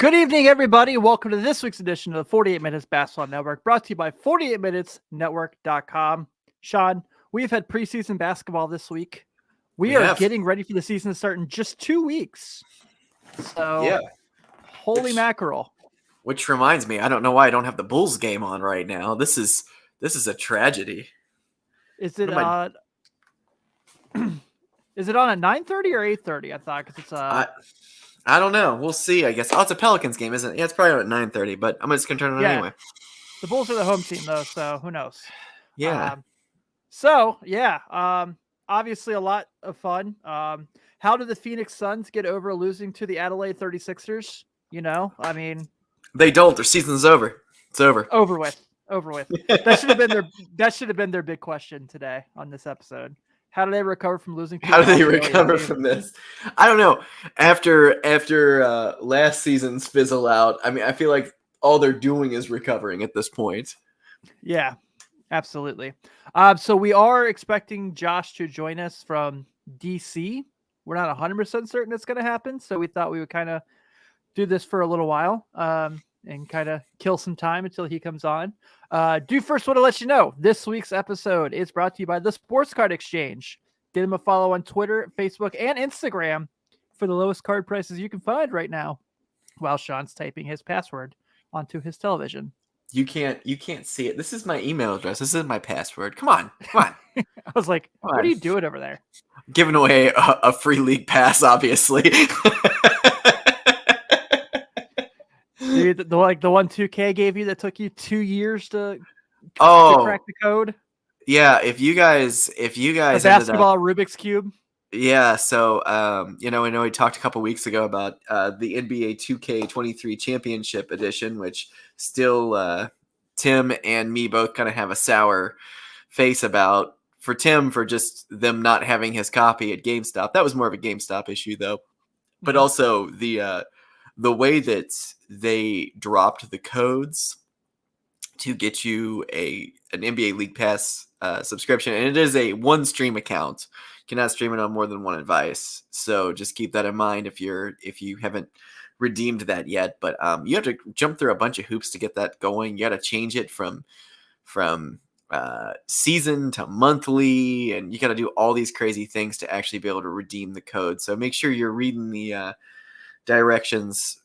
Good evening, everybody. Welcome to this week's edition of the 48 Minutes Basketball Network, brought to you by 48minutesnetwork.com. Sean, we've had preseason basketball this week. We are getting ready for the season to start in just 2 weeks. So, holy mackerel. Which reminds me, I don't know why I don't have the Bulls game on right now. This is a tragedy. Is it is it on at 9:30 or 8:30? I thought because it's I don't know. We'll see, I guess. Oh, it's a Pelicans game, isn't it? Yeah, it's probably at 9:30, but I'm just going to turn it on anyway. The Bulls are the home team, though, so who knows? Yeah. Obviously a lot of fun. How did the Phoenix Suns get over losing to the Adelaide 36ers? They don't. Their season's over. It's over. Over with. That should have been their big question today on this episode. How do they recover from losing? How do they recover from this? I don't know. After last season's fizzle out, I mean, I feel like all they're doing is recovering at this point. Yeah, absolutely. So we are expecting Josh to join us from DC. We're not 100% certain it's going to happen, so we thought we would kind of do this for a little while and kind of kill some time until he comes on. Do first want to let you know this week's episode is brought to you by the Sports Card Exchange. Give them a follow on Twitter, Facebook, and Instagram for the lowest card prices you can find right now while Sean's typing his password onto his television. You can't see it. This is my email address. This is my password. Come on. I was like, what are you doing over there? Giving away a free league pass, obviously. Dude, the one 2K gave you that took you 2 years to crack the code. Yeah, if you guys the basketball Rubik's Cube. Yeah, so I know we talked a couple weeks ago about the NBA 2K23 Championship Edition, which still Tim and me both kind of have a sour face about. For Tim, for just them not having his copy at GameStop. That was more of a GameStop issue, though. But also the way that they dropped the codes to get you an NBA League Pass subscription, and it is a one stream account. You cannot stream it on more than one device. So just keep that in mind if you haven't redeemed that yet. But you have to jump through a bunch of hoops to get that going. You got to change it from season to monthly, and you got to do all these crazy things to actually be able to redeem the code. So make sure you're reading the directions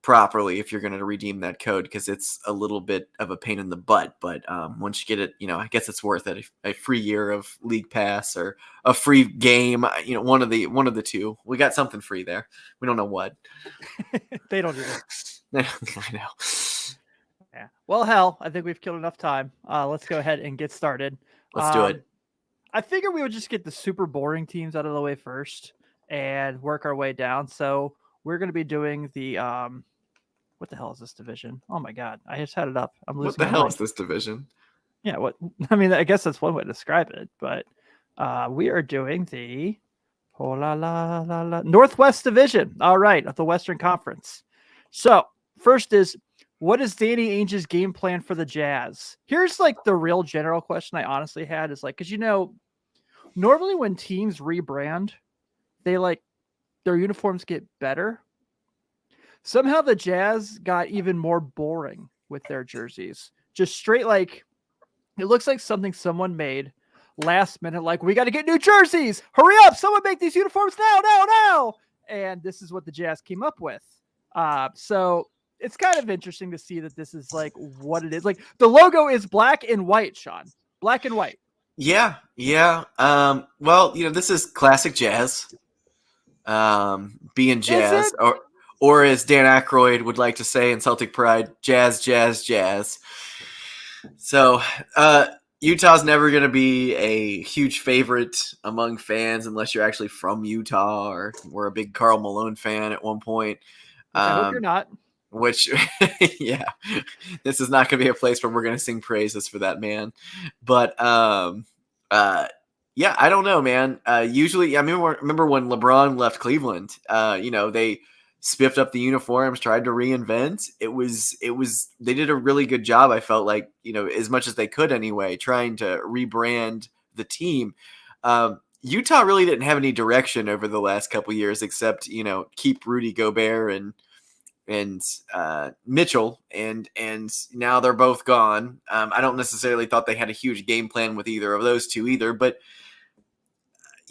properly if you're going to redeem that code, because it's a little bit of a pain in the butt. But once you get it, I guess it's worth it. A free year of League Pass or a free game, one of the two. We got something free there. We don't know what. They don't do it. I know. Yeah. Well, hell, I think we've killed enough time. Let's go ahead and get started. Let's do it. I figure we would just get the super boring teams out of the way first and work our way down. So we're going to be doing the what the hell is this division? Oh my God, I just had it up. I'm losing. What the hell is this division? Yeah, what? I mean, I guess that's one way to describe it. But we are doing the Northwest Division. All right, of the Western Conference. So first is, what is Danny Ainges' game plan for the Jazz? Here's like the real general question I honestly had is like, because normally when teams rebrand, they their uniforms get better. Somehow the Jazz got even more boring with their jerseys. Just straight it looks like something someone made last minute, like, we got to get new jerseys. Hurry up, someone make these uniforms now. And this is what the Jazz came up with. So it's kind of interesting to see that this is like what it is. Like the logo is black and white, Sean. Black and white. Yeah. Well, this is classic Jazz. Being Jazz, or as Dan Aykroyd would like to say in Celtic Pride, Jazz. So Utah's never going to be a huge favorite among fans unless you're actually from Utah or were a big Karl Malone fan at one point. I hope you're not. Which, yeah, this is not going to be a place where we're going to sing praises for that man. But, yeah, I don't know, man. Usually, I remember when LeBron left Cleveland, they spiffed up the uniforms, tried to reinvent. They did a really good job. I felt like, as much as they could anyway, trying to rebrand the team. Utah really didn't have any direction over the last couple years, except, keep Rudy Gobert and Mitchell, and now they're both gone. I don't necessarily thought they had a huge game plan with either of those two either, but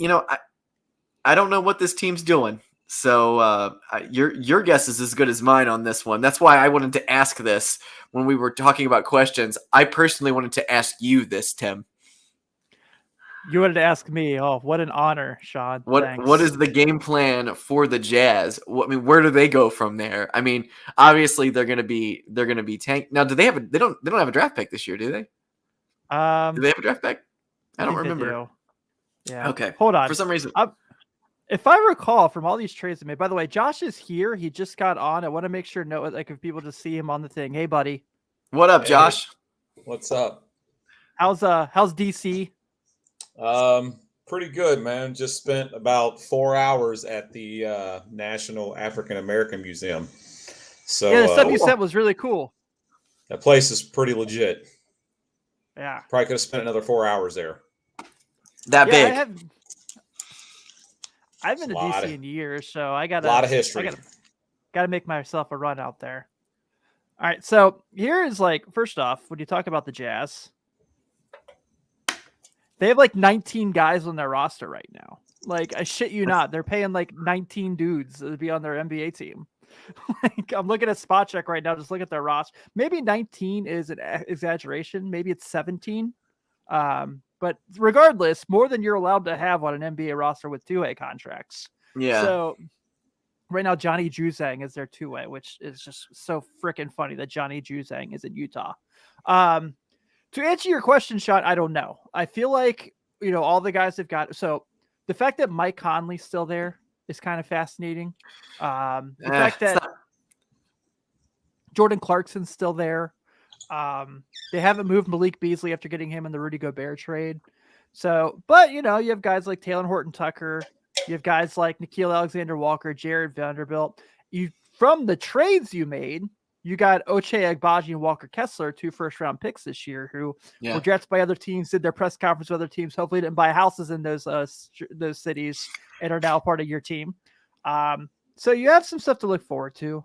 I don't know what this team's doing. So your guess is as good as mine on this one. That's why I wanted to ask this when we were talking about questions. I personally wanted to ask you this, Tim. You wanted to ask me. Oh, what an honor, Sean. Thanks. What is the game plan for the Jazz? Where do they go from there? I mean, obviously they're gonna be tanked. Now, they don't have a draft pick this year, do they? Do they have a draft pick? I don't remember. Yeah. Okay. Hold on. For some reason. If I recall from all these trades they made, by the way, Josh is here. He just got on. I want to make sure if people just see him on the thing. Hey, buddy. What up, Josh? What's up? How's DC? Pretty good, man. Just spent about 4 hours at the National African American Museum. So yeah, the stuff you said was really cool. That place is pretty legit. Yeah. Probably could have spent another 4 hours there. That big. I've been to DC in years, so I got a lot of history. I got to make myself a run out there. All right, so here is first off, when you talk about the Jazz, they have 19 guys on their roster right now. I shit you not, they're paying 19 dudes to be on their NBA team. I'm looking at Spot Check right now. Just look at their roster. Maybe 19 is an exaggeration. Maybe it's 17. But regardless, more than you're allowed to have on an NBA roster with two-way contracts. Yeah. So right now, Johnny Juzang is their two-way, which is just so freaking funny that Johnny Juzang is in Utah. To answer your question, Sean, I don't know. I feel like, all the guys have got. So the fact that Mike Conley's still there is kind of fascinating. The fact that Jordan Clarkson's still there. They haven't moved Malik Beasley after getting him in the Rudy Gobert trade. So, but you have guys like Taylor Horton Tucker, you have guys like Nickeil Alexander-Walker, Jared Vanderbilt. From the trades you made, you got Ochai Agbaji and Walker Kessler, 2 first-round picks this year, who were drafted by other teams, did their press conference with other teams, hopefully didn't buy houses in those cities, and are now part of your team. So you have some stuff to look forward to.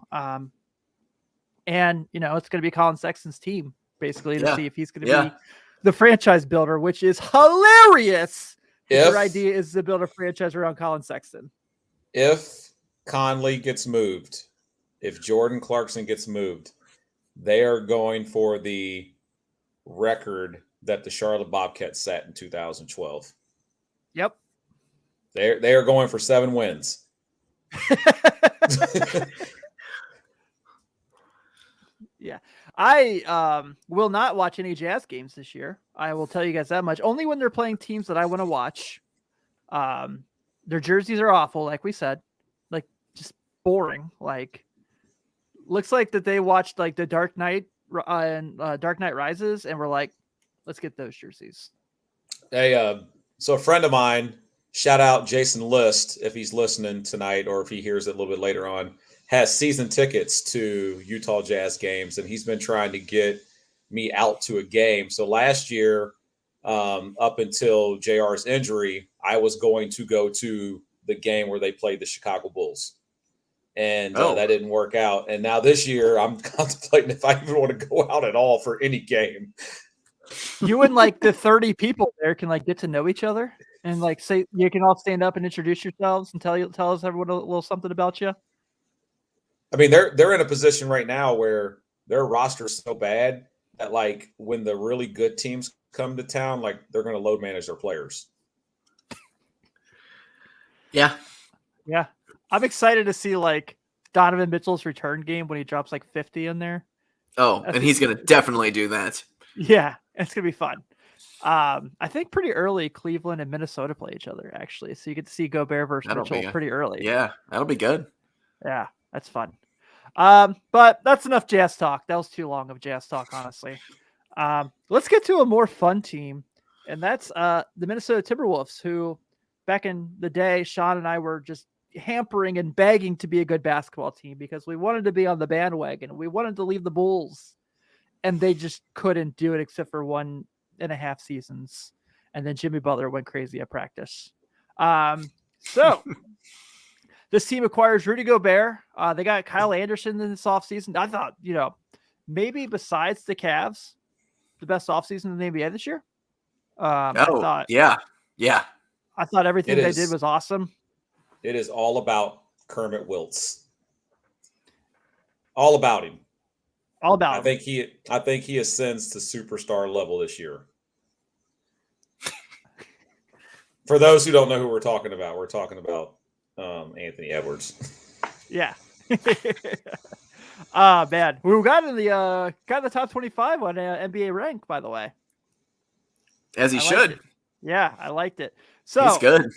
And, it's going to be Colin Sexton's team, basically, to see if he's going to be the franchise builder, which is hilarious. Your idea is to build a franchise around Colin Sexton. If Conley gets moved, if Jordan Clarkson gets moved, they are going for the record that the Charlotte Bobcats set in 2012. Yep. They are going for 7 wins. Yeah, I will not watch any Jazz games this year. I will tell you guys that much. Only when they're playing teams that I want to watch. Their jerseys are awful, like we said, just boring. Looks like that they watched the Dark Knight and Dark Knight Rises, and we're like, let's get those jerseys. Hey, so a friend of mine, shout out Jason List if he's listening tonight or if he hears it a little bit later on, has season tickets to Utah Jazz games, and he's been trying to get me out to a game. So last year, up until JR's injury, I was going to go to the game where they played the Chicago Bulls. And that didn't work out. And now this year, I'm contemplating if I even want to go out at all for any game. You and the 30 people there can get to know each other and say you can all stand up and introduce yourselves and tell us everyone a little something about you. I mean, they're in a position right now where their roster is so bad that when the really good teams come to town, they're going to load manage their players. Yeah. Yeah. I'm excited to see Donovan Mitchell's return game when he drops 50 in there. Oh, and he's going to definitely do that. Yeah, it's going to be fun. I think pretty early Cleveland and Minnesota play each other, actually. So you get to see Gobert versus Mitchell pretty early. Yeah, that'll be good. Yeah, that's fun. But that's enough Jazz talk. That was too long of Jazz talk, honestly. Let's get to a more fun team, and that's the Minnesota Timberwolves, who back in the day, Sean and I were just hampering and begging to be a good basketball team because we wanted to be on the bandwagon. We wanted to leave the Bulls, and they just couldn't do it except for 1.5 seasons. And then Jimmy Butler went crazy at practice. So This team acquires Rudy Gobert. They got Kyle Anderson in this offseason. I thought, maybe besides the Cavs, the best offseason in the NBA this year. Yeah. I thought everything they did was awesome. It is all about Kermit Wiltz. All about him. All about him. I think he ascends to superstar level this year. For those who don't know who we're talking about Anthony Edwards. Yeah. Man, we got in the top 25 on NBA rank, by the way. As he should. Yeah, I liked it. So he's good.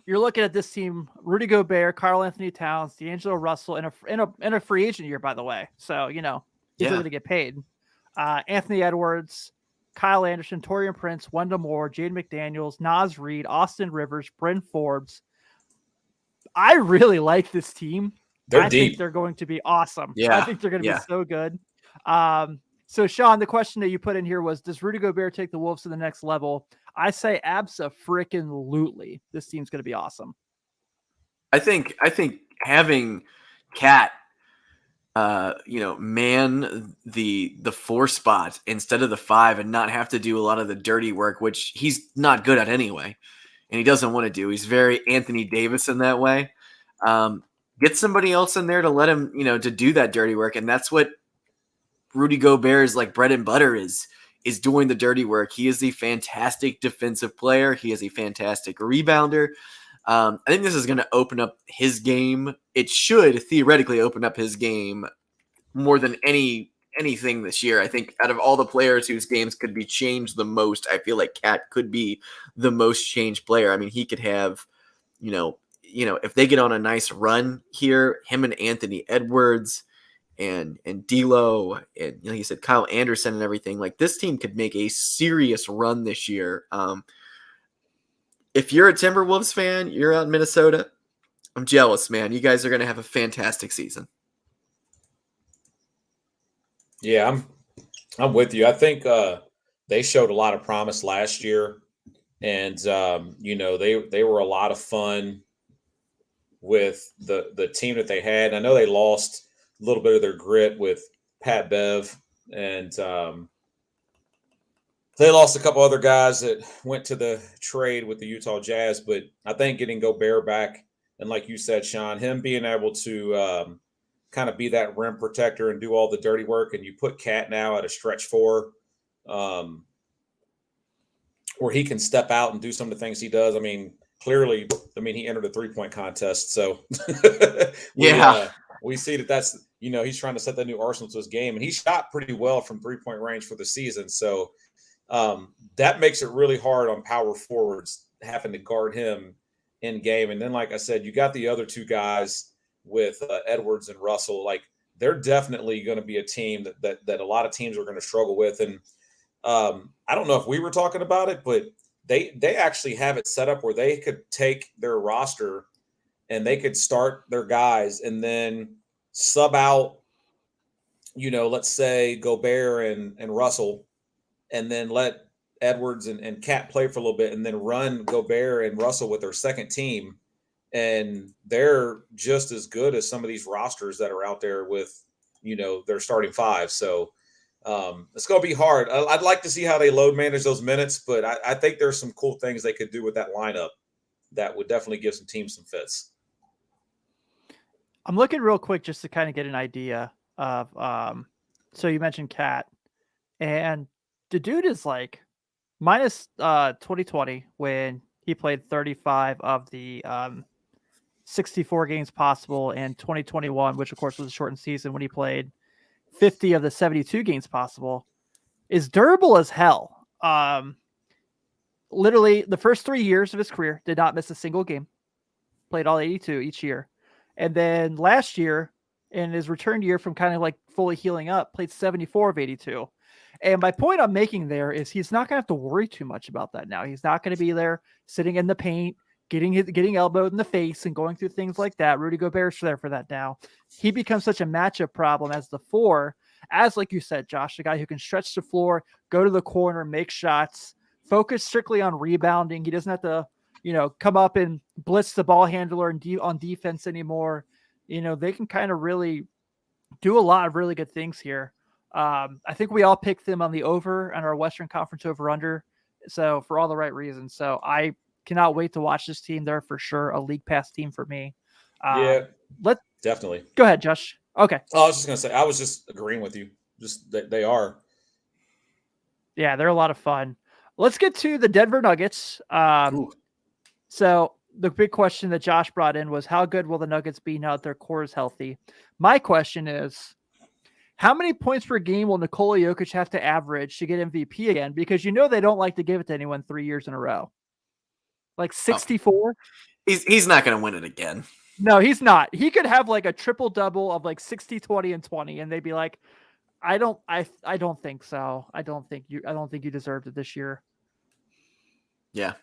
You're looking at this team: Rudy Gobert, Karl Anthony Towns, D'Angelo Russell, in a free agent year, by the way. So he's going to get paid. Anthony Edwards, Kyle Anderson, Taurean Prince, Wendell Moore, Jaden McDaniels, Naz Reid, Austin Rivers, Bryn Forbes. I really like this team. They're I deep. think they're going to be awesome. Yeah. I think they're going to be so good. So, Sean, the question that you put in here was, does Rudy Gobert take the Wolves to the next level? I say abso-freaking-lutely. This team's going to be awesome. I think having Cat, man the 4 spot instead of the 5 and not have to do a lot of the dirty work, which he's not good at anyway, and he doesn't want to do. He's very Anthony Davis in that way. Get somebody else in there to let him, to do that dirty work, and that's what Rudy Gobert's like bread and butter is doing the dirty work. He is a fantastic defensive player. He is a fantastic rebounder. I think this is going to open up his game. It should theoretically open up his game more than anything this year. I think out of all the players whose games could be changed the most, I feel like Cat could be the most changed player. I mean, he could have, if they get on a nice run here, him and Anthony Edwards and D'Lo and like you said, Kyle Anderson and everything, like this team could make a serious run this year. If you're a Timberwolves fan, you're out in Minnesota, I'm jealous, man. You guys are going to have a fantastic season. Yeah, I'm with you. I think they showed a lot of promise last year, and they were a lot of fun with the team that they had. I know they lost a little bit of their grit with Pat Bev, and they lost a couple other guys that went to the trade with the Utah Jazz. But I think getting Gobert back, and like you said, Sean, him being able to kind of be that rim protector and do all the dirty work, and you put Cat now at a stretch 4, where he can step out and do some of the things he does. I mean, clearly, he entered a 3-point contest, so we see that's he's trying to set that new arsenal to his game, and he shot pretty well from 3-point range for the season. So that makes it really hard on power forwards having to guard him in game. And then, like I said, you got the other 2 guys with Edwards and Russell. Like, they're definitely going to be a team that a lot of teams are going to struggle with. And I don't know if we were talking about it, but they actually have it set up where they could take their roster and they could start their guys and then sub out, let's say Gobert and Russell, and then let Edwards and Cat play for a little bit, and then run Gobert and Russell with their second team. And they're just as good as some of these rosters that are out there with, their starting 5. So it's going to be hard. I'd like to see how they load manage those minutes, but I think there's some cool things they could do with that lineup that would definitely give some teams some fits. I'm looking real quick just to kind of get an idea of, so you mentioned Cat, and the dude is like minus 2020 when he played 35 of the 64 games possible, and 2021, which of course was a shortened season, when he played 50 of the 72 games possible, is durable as hell. Literally the first 3 years of his career did not miss a single game, played all 82 each year. And then last year, in his return year from kind of like fully healing up, played 74 of 82. And my point I'm making there is he's not going to have to worry too much about that now. He's not going to be there sitting in the paint, getting elbowed in the face and going through things like that. Rudy Gobert's there for that now. He becomes such a matchup problem as the 4, as like you said, Josh, the guy who can stretch the floor, go to the corner, make shots, focus strictly on rebounding. He doesn't have to come up and blitz the ball handler and on defense anymore. They can kind of really do a lot of really good things here. I think we all picked them on the over on our Western Conference over under. So for all the right reasons. So I cannot wait to watch this team. They're for sure a league pass team for me. Yeah, definitely. Go ahead, Josh. Okay. Oh, I was just going to say, I was just agreeing with you. Just that they are. Yeah, they're a lot of fun. Let's get to the Denver Nuggets. So the big question that Josh brought in was, how good will the Nuggets be now that their core is healthy? My question is, how many points per game will Nikola Jokic have to average to get MVP again? Because they don't like to give it to anyone 3 years in a row. Like 64? He's not going to win it again. No, he's not. He could have like a triple double of like 60, 20, and 20, and they'd be like, I don't think so. I don't think you deserved it this year. Yeah.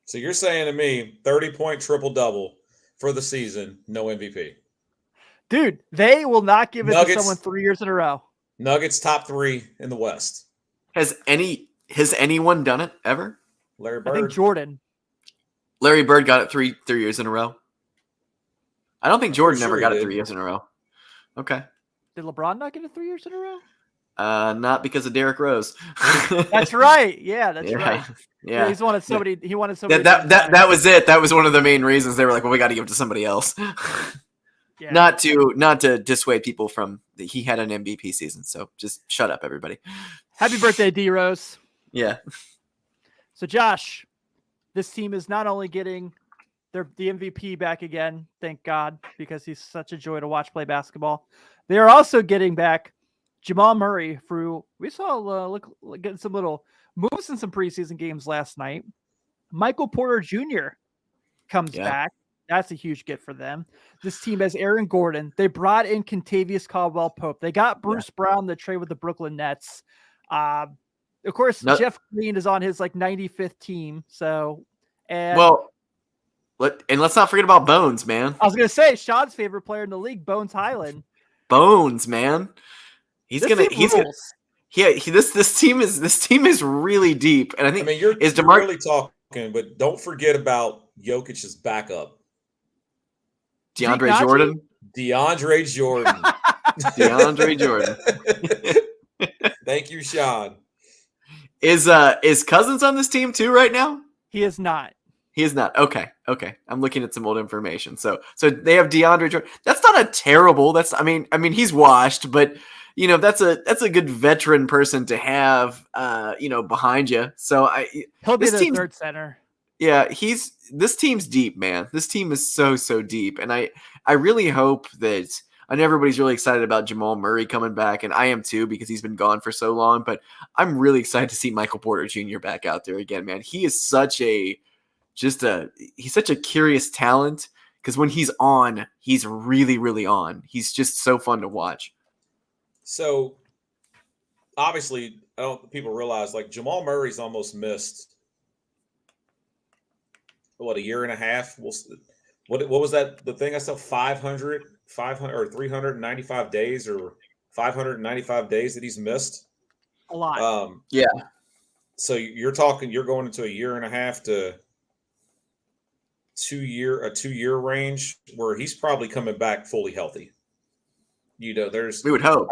So you're saying to me, 30-point triple double for the season, no MVP. Dude, they will not give it to someone 3 years in a row. Nuggets top 3 in the West. Has anyone done it ever? Larry Bird. I think Jordan. Larry Bird got it three years in a row. I don't think Jordan ever got it 3 years in a row. Okay. Did LeBron not get it 3 years in a row? Not because of Derrick Rose. That's right. Yeah, that's right. Yeah. He wanted somebody. He wanted somebody. That was it. That was one of the main reasons they were like, well, we got to give it to somebody else. Yeah. Not to dissuade people from he had an MVP season. So just shut up, everybody. Happy birthday, D Rose. Yeah. So Josh, this team is not only getting the MVP back again, thank God, because he's such a joy to watch play basketball. They are also getting back Jamal Murray through. We saw getting some little moves in some preseason games last night. Michael Porter Jr. comes back. That's a huge get for them. This team has Aaron Gordon. They brought in Kentavious Caldwell-Pope. They got Bruce Brown, the trade with the Brooklyn Nets. Of course, Jeff Green is on his 95th team. So, let's not forget about Bones, man. I was gonna say Sean's favorite player in the league, Bones Highland. Bones, man. This team is really deep, and I think you're really talking, but don't forget about Jokic's backup, DeAndre Jordan. DeAndre Jordan. Thank you, Sean. Is Cousins on this team too right now? He is not. He is not. Okay. I'm looking at some old information. So they have DeAndre Jordan. That's not a terrible. I mean he's washed, but that's a good veteran person to have behind you. So he'll be the third center. Yeah, this team's deep, man. This team is so deep, and I really hope that. I know everybody's really excited about Jamal Murray coming back, and I am too because he's been gone for so long. But I'm really excited to see Michael Porter Jr. back out there again, man. He is he's such a curious talent because when he's on, he's really, really on. He's just so fun to watch. So obviously, I don't think people realize Jamal Murray's almost missed a year and a half. What was that? The thing I saw 500 or 395 days or 595 days that he's missed. A lot. Yeah. So you're going into a year and a half to 2 year range where he's probably coming back fully healthy. We would hope.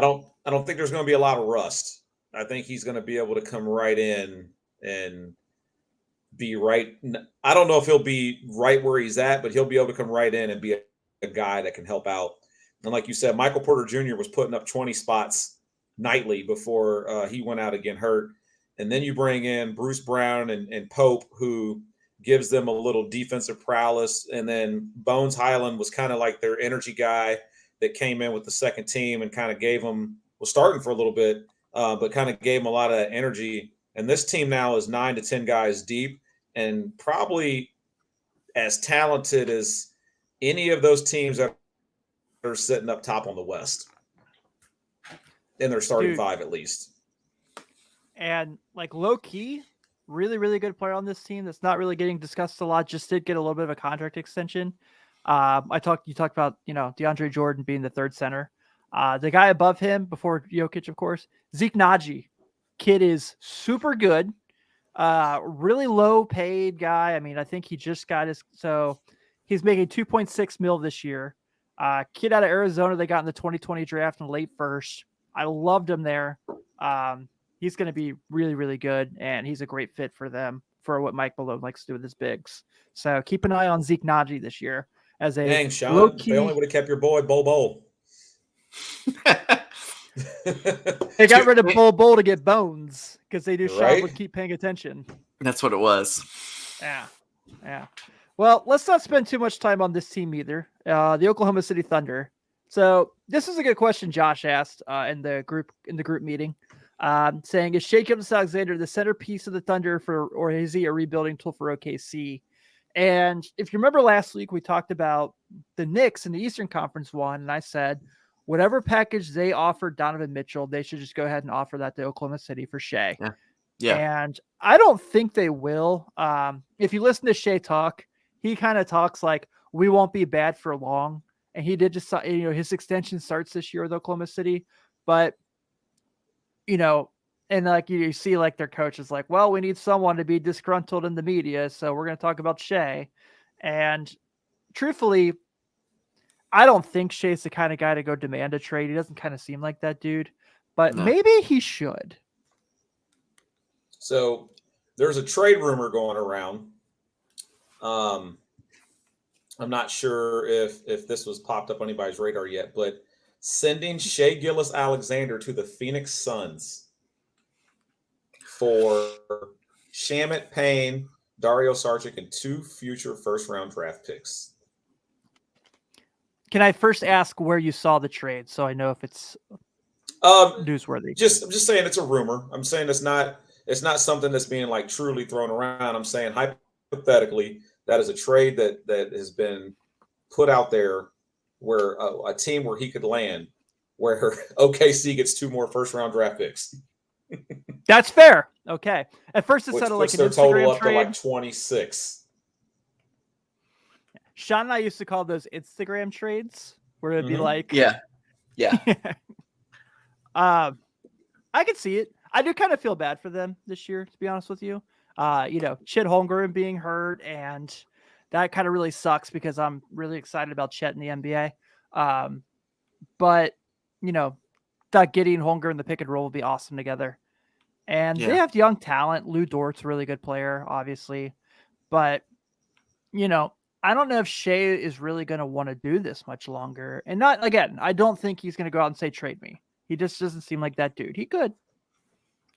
I don't think there's going to be a lot of rust. I think he's going to be able to come right in and be right. I don't know if he'll be right where he's at, but he'll be able to come right in and be a guy that can help out. And like you said, Michael Porter Jr. was putting up 20 spots nightly before he went out again hurt. And then you bring in Bruce Brown and Pope, who gives them a little defensive prowess. And then Bones Highland was kind of like their energy guy that came in with the second team and kind of was starting for a little bit, but kind of gave them a lot of energy. And this team now is 9 to 10 guys deep and probably as talented as any of those teams that are sitting up top on the West in their starting five, at least. And low key, really, really good player on this team that's not really getting discussed a lot. Just did get a little bit of a contract extension. You talked about, DeAndre Jordan being the third center. The guy above him before Jokic, of course, Zeke Naji. Kid is super good. Really low paid guy. I mean, I think he just got he's making 2.6 mil this year. Kid out of Arizona, they got in the 2020 draft in late first. I loved him there. He's going to be really, really good, and he's a great fit for them for what Mike Malone likes to do with his bigs. So keep an eye on Zeke Naji this year as a Dang, Sean, low-key. they only would have kept your boy Bol. They got rid of Bol to get Bones because they knew Sean Right? would keep paying attention. That's what it was. Yeah. Well, let's not spend too much time on this team either. The Oklahoma City Thunder. So this is a good question Josh asked in the group meeting, saying, is Shai Gilgeous-Alexander the centerpiece of the Thunder or is he a rebuilding tool for OKC? And if you remember last week, we talked about the Knicks in the Eastern Conference one, and I said, whatever package they offered Donovan Mitchell, they should just go ahead and offer that to Oklahoma City for Shai. Yeah. And I don't think they will. If you listen to Shai talk, he kind of talks like we won't be bad for long. And he did just, his extension starts this year with Oklahoma City, but and like you see like their coach is like, well, we need someone to be disgruntled in the media. So we're going to talk about Shai. And truthfully, I don't think Shai's the kind of guy to go demand a trade. He doesn't kind of seem like that dude, but maybe he should. So there's a trade rumor going around. I'm not sure if this was popped up on anybody's radar yet, but sending Shai Gilgeous-Alexander to the Phoenix Suns for Shamet Payne, Dario Saric, and 2 future first-round draft picks. Can I first ask where you saw the trade so I know if it's newsworthy? I'm just saying it's a rumor. I'm saying it's not something that's being like truly thrown around. I'm saying hypothetically that is a trade that has been put out there where a team where he could land, where OKC gets 2 more first-round draft picks. That's fair. Okay. At first it Which sounded puts like their an total Instagram up trade. to like 26. Sean and I used to call those Instagram trades where it'd be like, yeah. I could see it. I do kind of feel bad for them this year, to be honest with you. Chet Holmgren being hurt, and that kind of really sucks because I'm really excited about Chet in the NBA. But that Gideon Holmgren and the pick and roll will be awesome together. And they have young talent. Lou Dort's a really good player, obviously. But, I don't know if Shai is really going to want to do this much longer. And I don't think he's going to go out and say, trade me. He just doesn't seem like that dude. He could.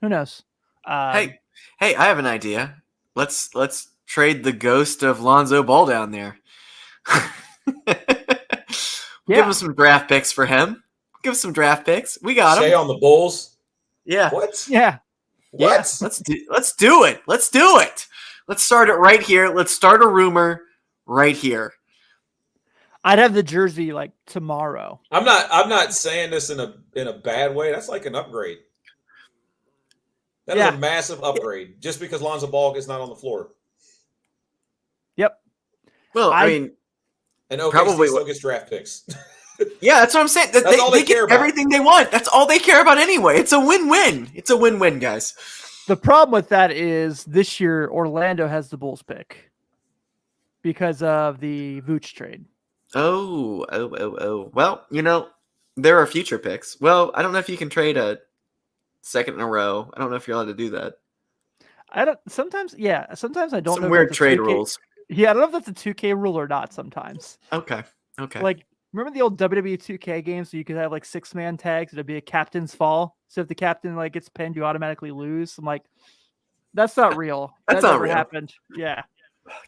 Who knows? Hey, I have an idea. Let's trade the ghost of Lonzo Ball down there. Give him some draft picks for him. Give us some draft picks. We got him. Shai on the Bulls. Yeah. What? Yeah. What? Yeah. Let's do it. Let's do it. Let's start it right here. Let's start a rumor right here. I'd have the jersey like tomorrow. I'm not saying this in a bad way. That's like an upgrade. That is a massive upgrade just because Lonzo Ball is not on the floor. Yep. Well, I mean, and OKC probably still gets draft picks. Yeah, that's what I'm saying. That's all they care get about. Everything they want. That's all they care about anyway. It's a win-win. It's a win-win, guys. The problem with that is this year Orlando has the Bulls pick because of the Vooch trade. Oh. Well, there are future picks. Well, I don't know if you can trade a second in a row. I don't know if you're allowed to do that. Sometimes I don't know. Some weird trade rules. Yeah, I don't know if that's a 2K rule or not sometimes. Okay. Like, remember the old WWE 2K games so you could have like 6-man tags? It'd be a captain's fall. So if the captain like gets pinned, you automatically lose. I'm like, that's not real. That's that not never real. happened. Yeah.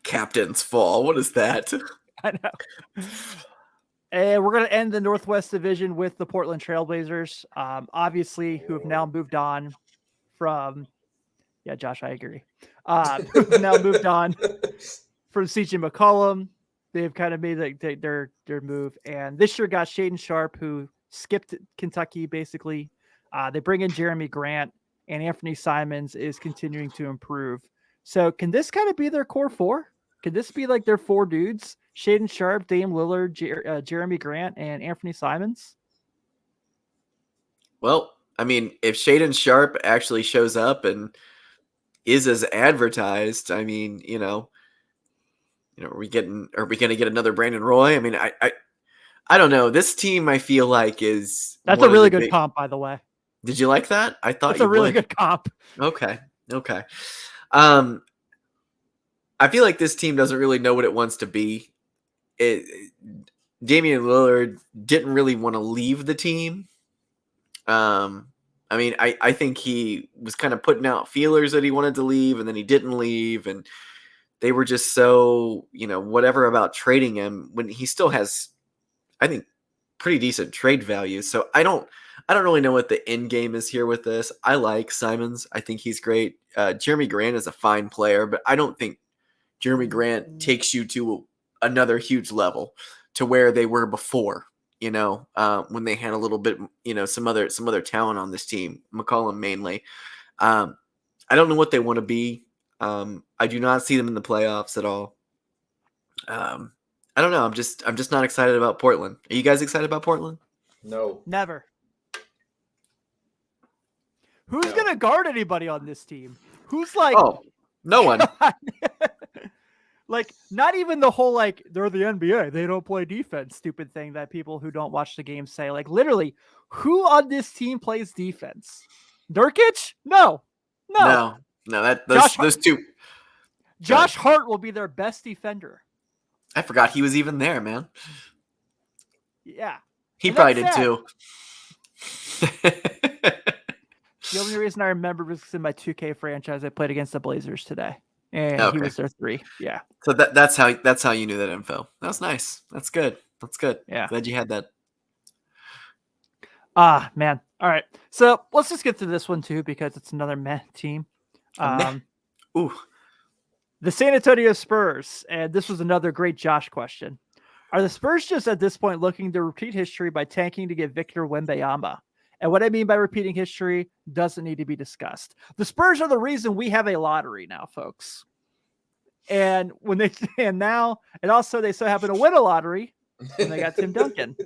Captain's fall. What is that? I know. And we're going to end the Northwest Division with the Portland Trailblazers, obviously, who have now moved on from. Yeah, Josh, I agree. Who've now moved on from CJ McCollum. They've kind of made their move, and this year got Shaden Sharp, who skipped Kentucky basically. They bring in Jeremy Grant, and Anthony Simons is continuing to improve. So, can this kind of be their core 4? Could this be like their 4 dudes? Shaden Sharp, Dame Lillard, Jeremy Grant, and Anthony Simons? Well, I mean, if Shaden Sharp actually shows up and is as advertised. I mean, are we going to get another Brandon Roy? I mean, I don't know. This team, I feel like, is That's one a of really the good big. comp, by the way. Did you like that? I thought That's a you really would. good comp. Okay. Um, I feel like this team doesn't really know what it wants to be. Damian Lillard didn't really want to leave the team. I mean, I think he was kind of putting out feelers that he wanted to leave, and then he didn't leave, and they were just so, whatever about trading him when he still has, I think, pretty decent trade value. So I don't really know what the end game is here with this. I like Simons. I think he's great. Jeremy Grant is a fine player, but I don't think Jeremy Grant takes you to another huge level to where they were before. When they had a little bit, some other talent on this team, McCollum mainly. I don't know what they want to be. I do not see them in the playoffs at all. I don't know. I'm just not excited about Portland. Are you guys excited about Portland? No. Never. Who's going to guard anybody on this team? Who's like... Oh, no one. Like, not even the whole, like, they're the NBA, they don't play defense, stupid thing that people who don't watch the game say. Like, literally, who on this team plays defense? Nurkic? No. Those two. Josh Hart will be their best defender. I forgot he was even there, man. Yeah. He probably did too. The only reason I remember was in my 2K franchise I played against the Blazers today. And he was their 3. Yeah. So that's how you knew that info. That was nice. That's good. Yeah. Glad you had that. Man. All right. So let's just get through this one too, because it's another meh team. Ooh. The San Antonio Spurs, and this was another great Josh question. Are the Spurs just at this point looking to repeat history by tanking to get Victor Wembanyama? And what I mean by repeating history doesn't need to be discussed. The Spurs are the reason we have a lottery now, folks. And also they so happen to win a lottery when they got Tim Duncan.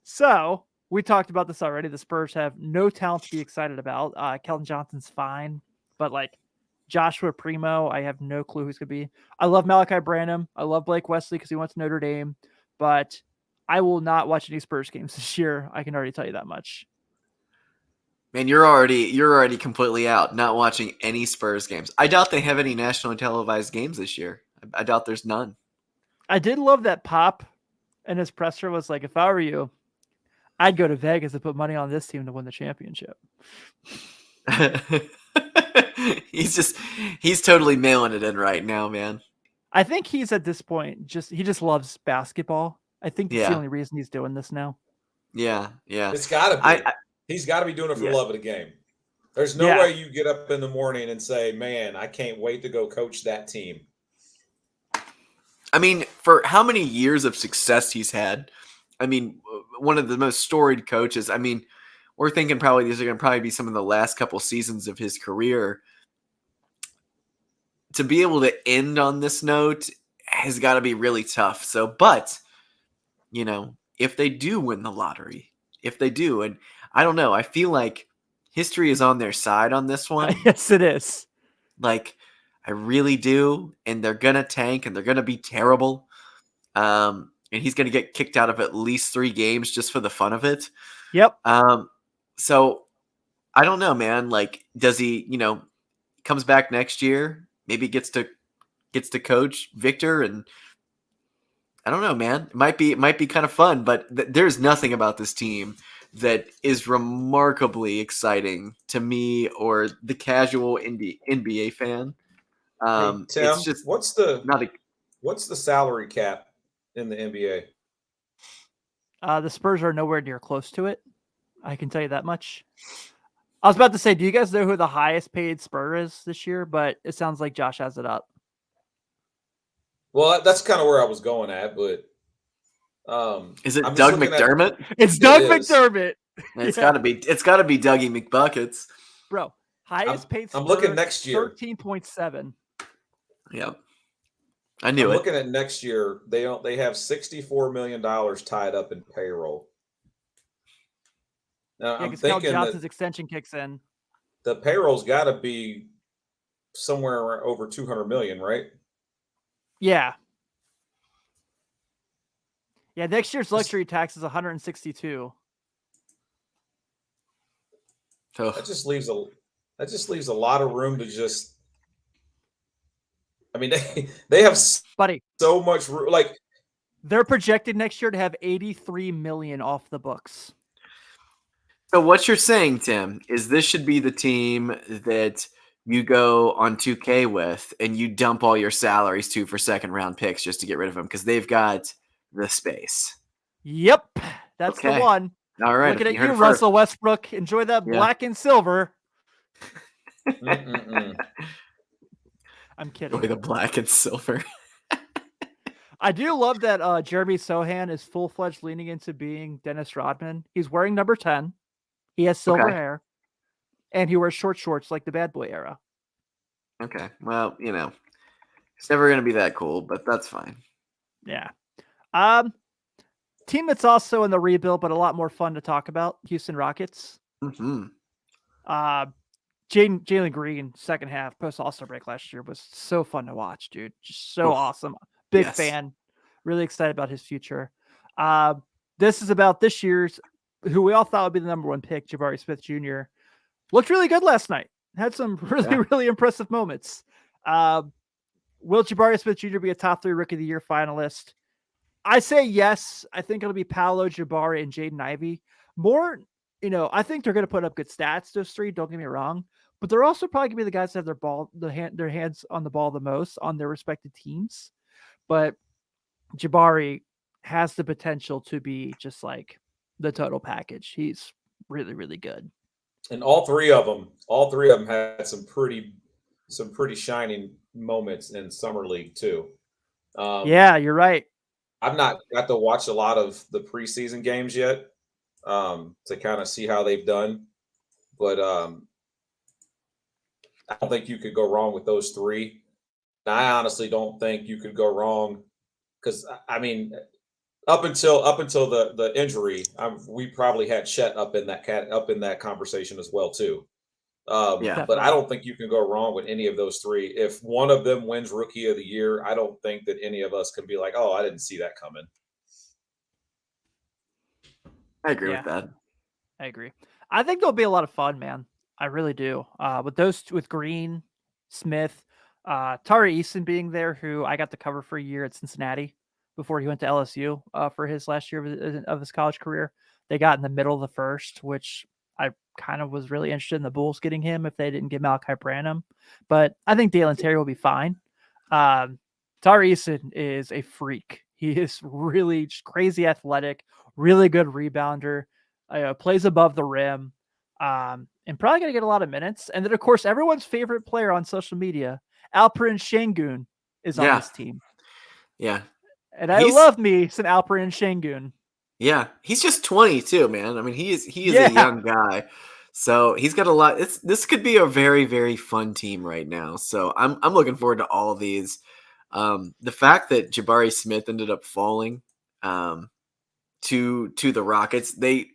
So we talked about this already. The Spurs have no talent to be excited about. Keldon Johnson's fine, but like Joshua Primo, I have no clue who's going to be. I love Malachi Branham. I love Blake Wesley because he went to Notre Dame, but I will not watch any Spurs games this year. I can already tell you that much. Man, you're already completely out, not watching any Spurs games. I doubt they have any nationally televised games this year. I doubt there's none. I did love that Pop and his presser was like, if I were you, I'd go to Vegas and put money on this team to win the championship. He's totally mailing it in right now, man. I think he's at this point, he just loves basketball. I think that's the only reason he's doing this now. Yeah. It's got to be. He's got to be doing it for the love of the game. There's no way you get up in the morning and say, man, I can't wait to go coach that team. I mean, for how many years of success he's had, I mean, one of the most storied coaches. I mean, we're thinking probably these are going to probably be some of the last couple seasons of his career. To be able to end on this note has got to be really tough. So, but, if they do win the lottery, and I don't know, I feel like history is on their side on this one. Yes, it is. Like, I really do. And they're going to tank and they're going to be terrible. And he's going to get kicked out of at least 3 games just for the fun of it. Yep. So I don't know, man. Like, does he, comes back next year, maybe gets to coach Victor, and I don't know, man. It might be kind of fun, but there's nothing about this team that is remarkably exciting to me or the casual NBA fan. Hey, Tim, it's just what's the salary cap in the NBA? The Spurs are nowhere near close to it. I can tell you that much. I was about to say, do you guys know who the highest paid Spur is this year? But it sounds like Josh has it up. Well, that's kind of where I was going at, but is it Doug McDermott? It's Doug McDermott. It's got to be Dougie McBuckets. Bro, highest paid Spur, I'm looking next year. 13.7. Yep. I knew I'm it. Looking at next year, they have $64 million tied up in payroll. Now, I'm thinking Johnson's extension kicks in. The payroll's got to be somewhere over 200 million, right? Yeah. Yeah, next year's luxury tax is 162. Oh, That just leaves a lot of room to just. I mean, they have Buddy, so much room. Like, they're projected next year to have 83 million off the books. so what you're saying, Tim, is this should be the team that you go on 2K with and you dump all your salaries to for second round picks just to get rid of them because they've got the space. Yep, that's the Okay. one. All right. Looking at heard you, it first. Russell Westbrook. Enjoy that Yeah. black and silver. mm-mm-mm. I'm kidding. Boy, the black and silver. I do love that Jeremy Sohan is full-fledged leaning into being Dennis Rodman. He's wearing number 10. He has silver Okay. hair. And he wears short shorts like the bad boy era. Okay. Well, it's never going to be that cool, but that's fine. Yeah. Team that's also in the rebuild, but a lot more fun to talk about, Houston Rockets. Mm-hmm. Jalen Green, second half, post All-Star break last year, was so fun to watch, dude. Just so awesome. Big fan. Really excited about his future. This is about this year's, who we all thought would be the number one pick, Jabari Smith Jr. Looked really good last night. Had some really impressive moments. Will Jabari Smith Jr. be a top 3 Rookie of the Year finalist? I say yes. I think it'll be Paolo, Jabari, and Jaden Ivey. More, I think they're going to put up good stats, those 3, don't get me wrong. But they're also probably going to be the guys that have their hands on the ball the most on their respective teams. But Jabari has the potential to be just like the total package. He's really, really good. And all three of them had some pretty shining moments in summer league too. Yeah, you're right. I've not got to watch a lot of the preseason games yet to kind of see how they've done, but I don't think you could go wrong with those 3. And I honestly don't think you could go wrong because I mean, up until the injury, we probably had Chet up in that conversation as well too. But I don't think you can go wrong with any of those 3. If one of them wins Rookie of the Year, I don't think that any of us can be like, "Oh, I didn't see that coming." I agree with that. I agree. I think there'll be a lot of fun, man. I really do. With Green, Smith, Tari Eason being there, who I got to cover for a year at Cincinnati before he went to LSU for his last year of his college career. They got in the middle of the first, which I kind of was really interested in the Bulls getting him if they didn't get Malachi Branham. But I think Dalen Terry will be fine. Tari Eason is a freak. He is really just crazy athletic, really good rebounder, plays above the rim, and probably going to get a lot of minutes. And then, of course, everyone's favorite player on social media, Alperen Şengün, is on this team. Yeah. And I love me some Alperen Şengün. Yeah, he's just 20 too, man. I mean, he is a young guy. So he's got a lot. This could be a very, very fun team right now. So I'm looking forward to all of these. The fact that Jabari Smith ended up falling to the Rockets, that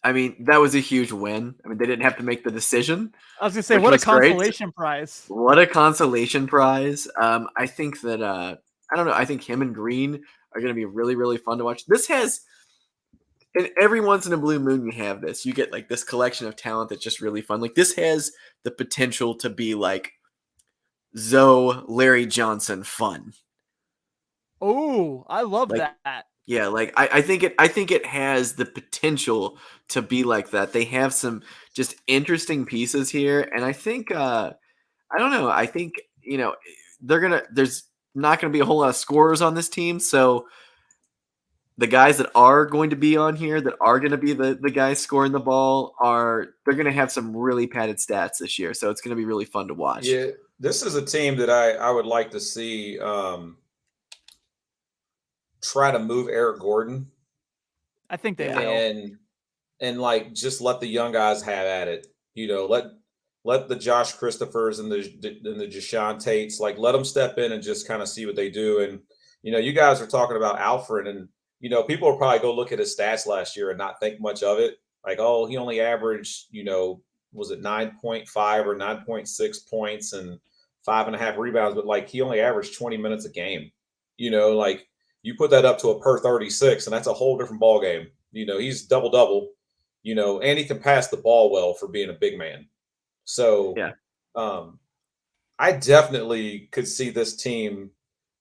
was a huge win. I mean, they didn't have to make the decision. I was gonna say, what a consolation prize! What a consolation prize! I think that I don't know. I think him and Green are going to be really, really fun to watch. This has. And every once in a blue moon, you have this. You get like this collection of talent that's just really fun. Like this has the potential to be like Zoe, Larry Johnson fun. Oh, I love that. Yeah, like I think it has the potential to be like that. They have some just interesting pieces here, and I think I don't know. I think there's not gonna be a whole lot of scorers on this team, so. The guys that are going to be on here that are going to be the guys scoring the ball they're going to have some really padded stats this year. So it's going to be really fun to watch. Yeah, this is a team that I would like to see try to move Eric Gordon. I think they will. And like just let the young guys have at it. Let the Josh Christophers and the Jashawn Tates, like let them step in and just kind of see what they do. And you guys are talking about Alfred and people will probably go look at his stats last year and not think much of it. Like, oh, he only averaged, was it 9.5 or 9.6 points and 5.5 rebounds, but like he only averaged 20 minutes a game. Like you put that up to a per 36, and that's a whole different ball game. He's double, and he can pass the ball well for being a big man. So Yeah. I definitely could see this team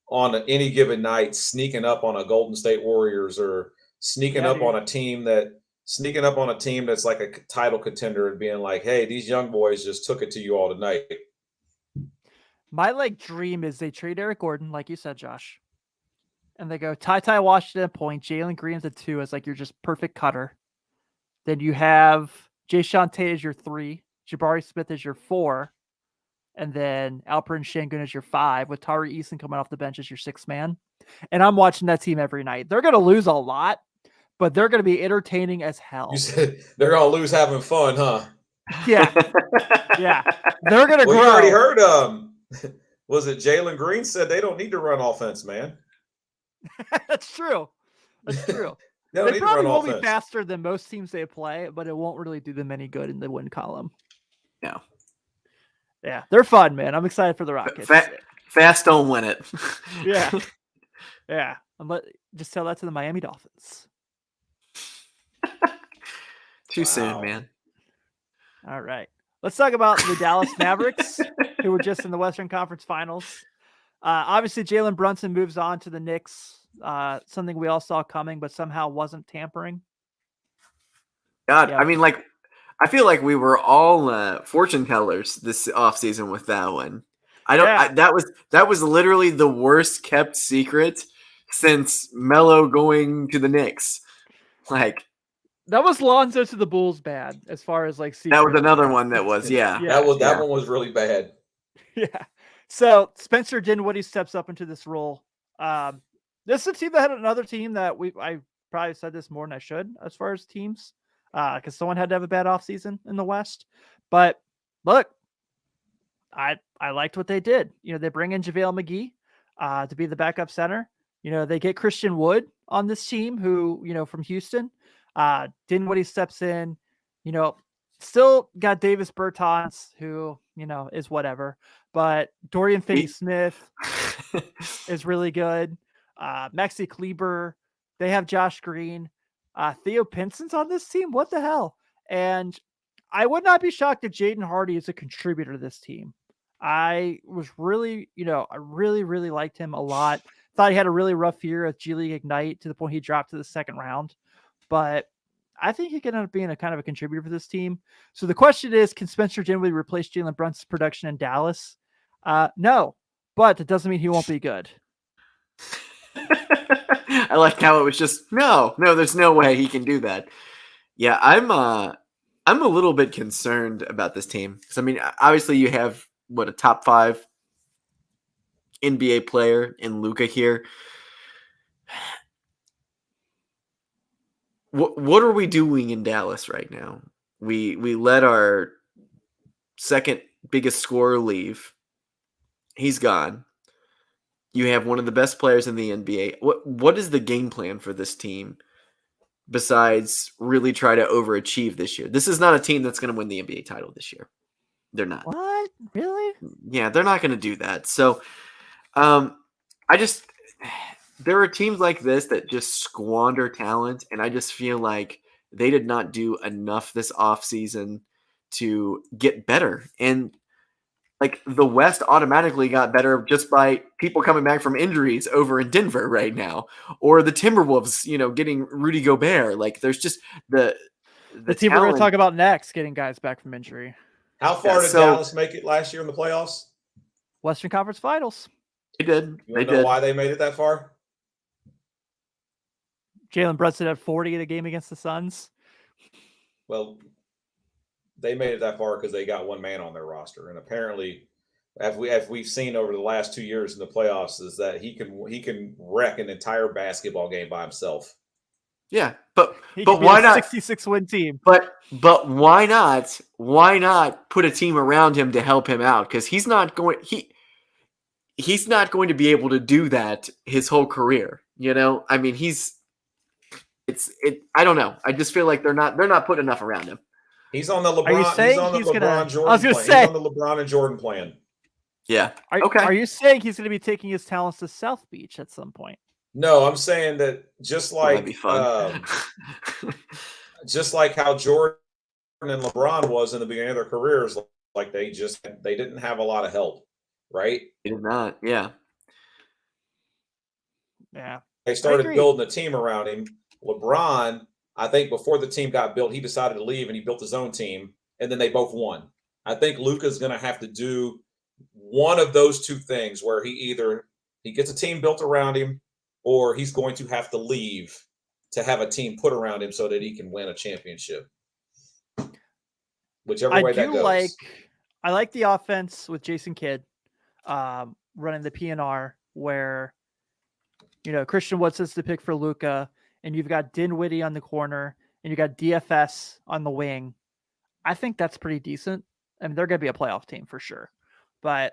on any given night sneaking up on a Golden State Warriors or sneaking up on a team that's like a title contender and being like, hey, these young boys just took it to you all tonight. My dream is they trade Eric Gordon, like you said, Josh. And they go Ty Washington at point, Jalen Green's at 2 as your just perfect cutter. Then you have Jayshawn Tate as your 3, Jabari Smith as your 4, and then Alperen Şengün as your 5, with Tari Eason coming off the bench as your 6th man. And I'm watching that team every night. They're going to lose a lot, but they're going to be entertaining as hell. You said they're going to lose having fun, huh? Yeah. Yeah. They're going to grow. You already heard was it Jalen Green said they don't need to run offense, man? That's true. That's true. They probably will be faster than most teams they play, but it won't really do them any good in the win column. No. Yeah, they're fun, man. I'm excited for the Rockets. Fast don't win it. Yeah. Yeah. Just tell that to the Miami Dolphins. Too soon, man. All right. Let's talk about the Dallas Mavericks, who were just in the Western Conference Finals. Obviously, Jalen Brunson moves on to the Knicks. Something we all saw coming, but somehow wasn't tampering. God, yeah. I mean, I feel like we were all fortune tellers this offseason with that one. That was literally the worst kept secret since Melo going to the Knicks. That was Lonzo to the Bulls bad as far as secret. That was another one that was, yeah. That one was really bad. Yeah. So Spencer Dinwiddie steps up into this role. This is a team that had another team that I probably said this more than I should as far as teams, because someone had to have a bad offseason in the West. But look, I liked what they did. They bring in JaVale McGee to be the backup center. They get Christian Wood on this team, who from Houston. Dinwiddie steps in. Still got Davis Bertans, who is whatever. But Dorian Finney-Smith is really good. Maxi Kleber. They have Josh Green. Theo Pinson's on this team. What the hell? And I would not be shocked if Jaden Hardy is a contributor to this team. I was really, I really, really liked him a lot. Thought he had a really rough year at G League Ignite to the point he dropped to the second round. But I think he can end up being a kind of a contributor for this team. So the question is, can Spencer Dinwiddie replace Jalen Brunson's production in Dallas? No, but that doesn't mean he won't be good. I like how it was just no, there's no way he can do that. Yeah, I'm a little bit concerned about this team. Because I mean, obviously you have a top 5 NBA player in Luka here. What are we doing in Dallas right now? We let our second biggest scorer leave. He's gone. You have one of the best players in the NBA. What is the game plan for this team besides really try to overachieve this year? This is not a team that's going to win the NBA title this year. They're not. What? Really? Yeah, they're not going to do that. So, there are teams like this that just squander talent, and I just feel like they did not do enough this offseason to get better. And the West automatically got better just by people coming back from injuries over in Denver right now, or the Timberwolves, getting Rudy Gobert. There's just the team we're going to talk about next getting guys back from injury. How far did Dallas make it last year in the playoffs? Western Conference Finals. They did. You know why they made it that far? Jalen Brunson had 40 in a game against the Suns. Well, they made it that far because they got one man on their roster, and apparently, as we've seen over the last 2 years in the playoffs, is that he can wreck an entire basketball game by himself. Yeah, but why not 66 win team? But why not? Why not put a team around him to help him out? Because he's not going to be able to do that his whole career. I mean, I don't know. I just feel like they're not putting enough around him. He's on the LeBron. Are you saying he's on the he's LeBron gonna? Jordan I was gonna plan. say He's on the LeBron and Jordan plan. Yeah. Are, Okay. are you saying he's going to be taking his talents to South Beach at some point? No, I'm saying that just Well, that'd be fun. just like how Jordan and LeBron was in the beginning of their careers, like they didn't have a lot of help, right? He did not. Yeah. Yeah. They started building a team around him. LeBron, I think before the team got built, he decided to leave and he built his own team, and then they both won. I think Luka's going to have to do one of those two things where he gets a team built around him, or he's going to have to leave to have a team put around him so that he can win a championship. Whichever way that goes. I like the offense with Jason Kidd running the PNR where, Christian Wood sits to pick for Luka, and you've got Dinwiddie on the corner, and you got DFS on the wing. I think that's pretty decent. I mean, they're going to be a playoff team for sure. But,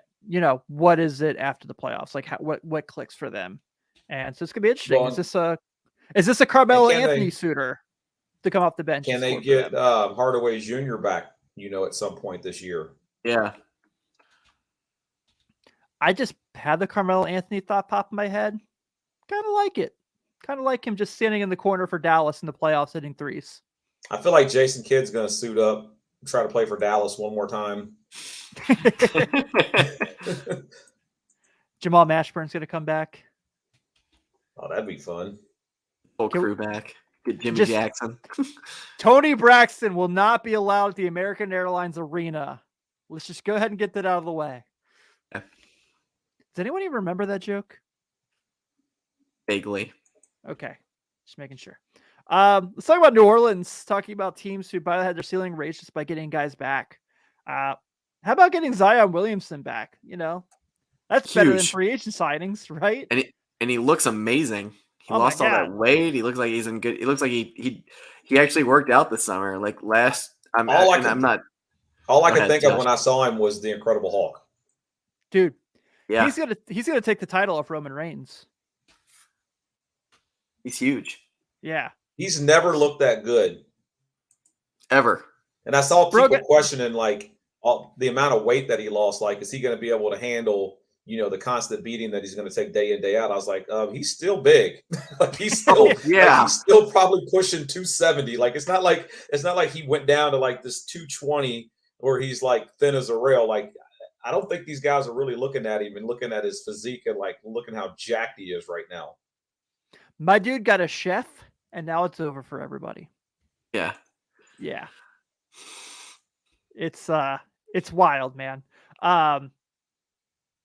what is it after the playoffs? Like, what clicks for them? And so it's going to be interesting. Well, is this a Carmelo Anthony suitor to come off the bench? Can they get Hardaway Jr. back, at some point this year? Yeah. I just had the Carmelo Anthony thought pop in my head. Kind of like it. Kind of like him just standing in the corner for Dallas in the playoffs hitting threes. I feel like Jason Kidd's going to suit up and try to play for Dallas one more time. Jamal Mashburn's going to come back. Oh, that'd be fun. Whole crew back. Get Jimmy Jackson. Tony Braxton will not be allowed at the American Airlines Arena. Let's just go ahead and get that out of the way. Yeah. Does anyone even remember that joke? Vaguely. Okay. Just making sure. Let's talk about New Orleans, talking about teams who had their ceiling raised just by getting guys back. How about getting Zion Williamson back? That's huge. Better than free agent signings, right? And he looks amazing. He lost all that weight. He looks like he's in good. He looks like he actually worked out this summer. Like last, all I could think of when I saw him was the Incredible Hulk. Dude, yeah, he's gonna take the title off Roman Reigns. He's huge. Yeah, he's never looked that good ever. And I saw people questioning like the amount of weight that he lost. Like, is he going to be able to handle? The constant beating that he's going to take day in, day out. I was like, he's still big. Like he's still, he's still probably pushing 270. Like it's not like he went down to like this 220 where he's like thin as a rail. Like I don't think these guys are really looking at him and looking at his physique and like looking how jacked he is right now. My dude got a chef, and now it's over for everybody. Yeah. Yeah. It's wild, man.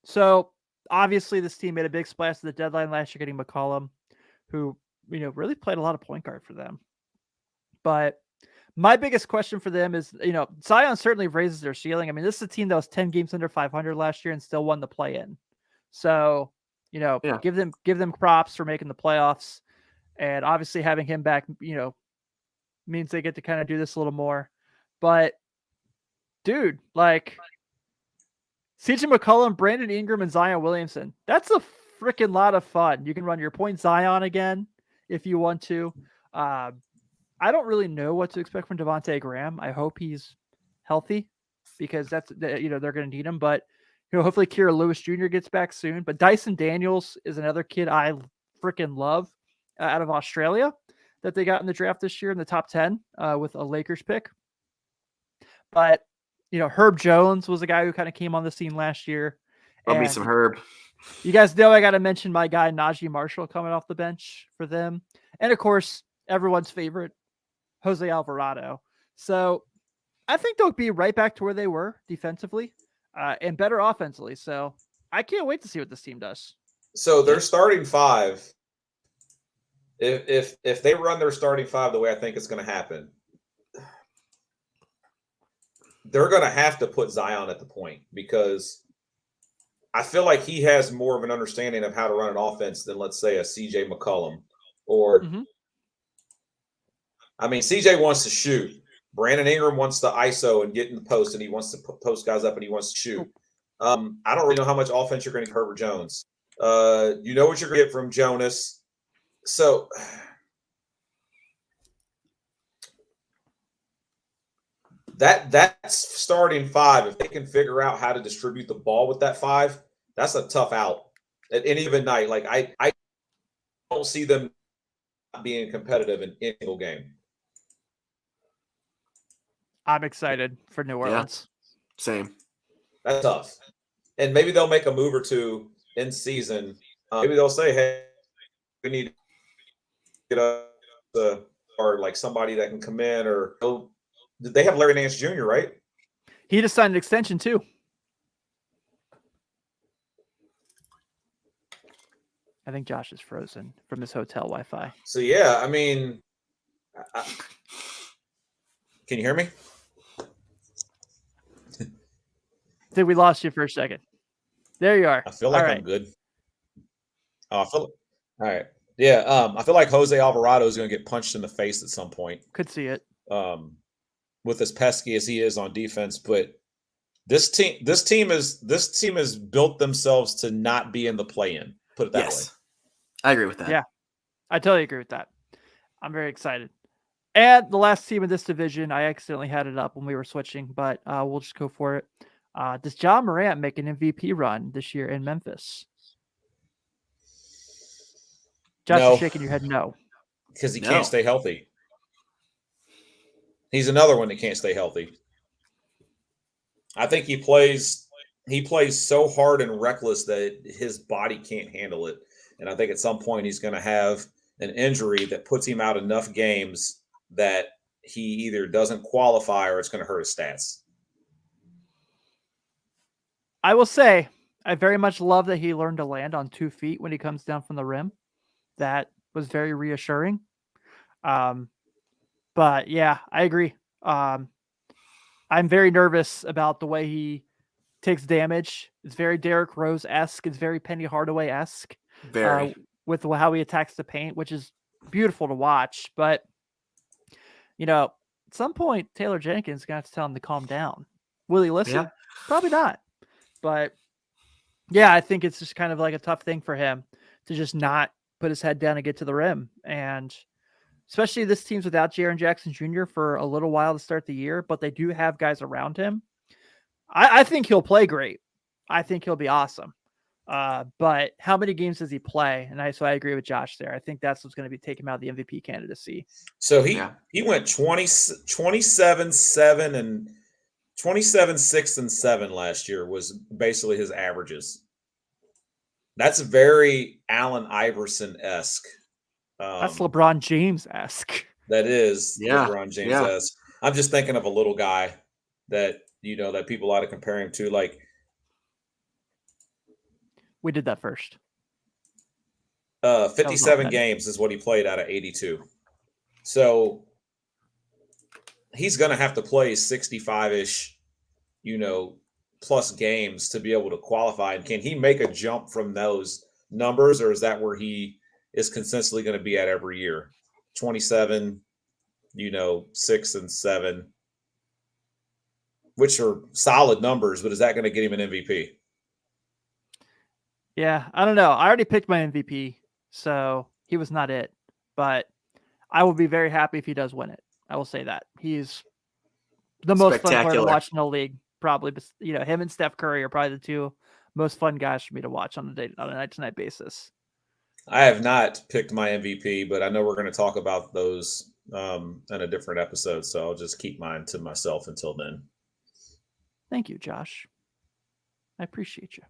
So obviously this team made a big splash at the deadline last year, getting McCollum, who, really played a lot of point guard for them. But my biggest question for them is, Zion certainly raises their ceiling. I mean, this is a team that was 10 games under 500 last year and still won the play-in. So, give them props for making the playoffs. And obviously having him back, means they get to kind of do this a little more. But dude, like CJ McCollum, Brandon Ingram, and Zion Williamson. That's a freaking lot of fun. You can run your point Zion again if you want to. I don't really know what to expect from Devontae Graham. I hope he's healthy because they're going to need him. But hopefully Kira Lewis Jr. gets back soon. But Dyson Daniels is another kid I freaking love out of Australia that they got in the draft this year in the top 10 with a Lakers pick. But Herb Jones was a guy who kind of came on the scene last year. Love me some Herb. You guys know I got to mention my guy Najee Marshall coming off the bench for them. And of course, everyone's favorite, Jose Alvarado. So I think they'll be right back to where they were defensively and better offensively. So I can't wait to see what this team does. So their starting five, if they run their starting five the way I think it's going to happen, they're going to have to put Zion at the point because I feel like he has more of an understanding of how to run an offense than, let's say, a CJ McCollum or I mean, CJ wants to shoot. Brandon Ingram wants to ISO and get in the post, and he wants to post guys up and he wants to shoot. I don't really know how much offense you're going to get Herbert Jones. You know what you're going to get from Jonas. So That's starting five. If they can figure out how to distribute the ball with that five, that's a tough out at any given night. Like I don't see them being competitive in any single game. I'm excited for New Orleans. Same. That's tough. And maybe they'll make a move or two in season. Maybe they'll say, "Hey, we need to get up or like somebody that can come in." Or they have Larry Nance Jr., right? He just signed an extension too. I think Josh is frozen from his hotel Wi-Fi. So yeah, I mean, can you hear me? I think we lost you for a second. There you are. I feel like I'm good. Oh, all right. Yeah, I feel like Jose Alvarado is going to get punched in the face at some point. Could see it. With as pesky as he is on defense, but this team has built themselves to not be in the play-in. Put it that way. I agree with that. Yeah, I totally agree with that. I'm very excited. And the last team in this division, I accidentally had it up when we were switching, but we'll just go for it. Does John Morant make an MVP run this year in Memphis? Josh, No. you're shaking your head no. Because he can't stay healthy. He's another one that can't stay healthy. I think he plays so hard and reckless that his body can't handle it. And I think at some point he's going to have an injury that puts him out enough games that he either doesn't qualify or it's going to hurt his stats. I will say, I very much love that he learned to land on 2 feet when he comes down from the rim. That was very reassuring. But yeah, I agree. I'm very nervous about the way he takes damage. It's very Derrick Rose-esque. It's very Penny Hardaway-esque. Very. With how he attacks the paint, which is beautiful to watch. But, at some point, Taylor Jenkins is going to have to tell him to calm down. Will he listen? Yeah. Probably not. But, yeah, I think it's just kind of like a tough thing for him to just not put his head down and get to the rim. And especially this team's without Jaren Jackson Jr. for a little while to start the year, but they do have guys around him. I think he'll play great. I think he'll be awesome. But how many games does he play? And so I agree with Josh there. I think that's what's going to take him out of the MVP candidacy. So he went 27-7 and 27-6-7 last year was basically his averages. That's very Allen Iverson-esque. That's LeBron James-esque. That is LeBron James-esque. I'm just thinking of a little guy that that people ought to compare him to. Like, we did that first. 57 games is what he played out of 82. So he's going to have to play 65-ish, plus games to be able to qualify. And can he make a jump from those numbers, or is that where he is consistently going to be at every year? 27, 6 and 7, which are solid numbers, but is that going to get him an MVP? Yeah, I don't know. I already picked my MVP, so he was not it. But I will be very happy if he does win it. I will say that. He's the most fun player to watch in the league. Probably, him and Steph Curry are probably the 2 most fun guys for me to watch on a night-to-night basis. I have not picked my MVP, but I know we're going to talk about those in a different episode, so I'll just keep mine to myself until then. Thank you, Josh. I appreciate you.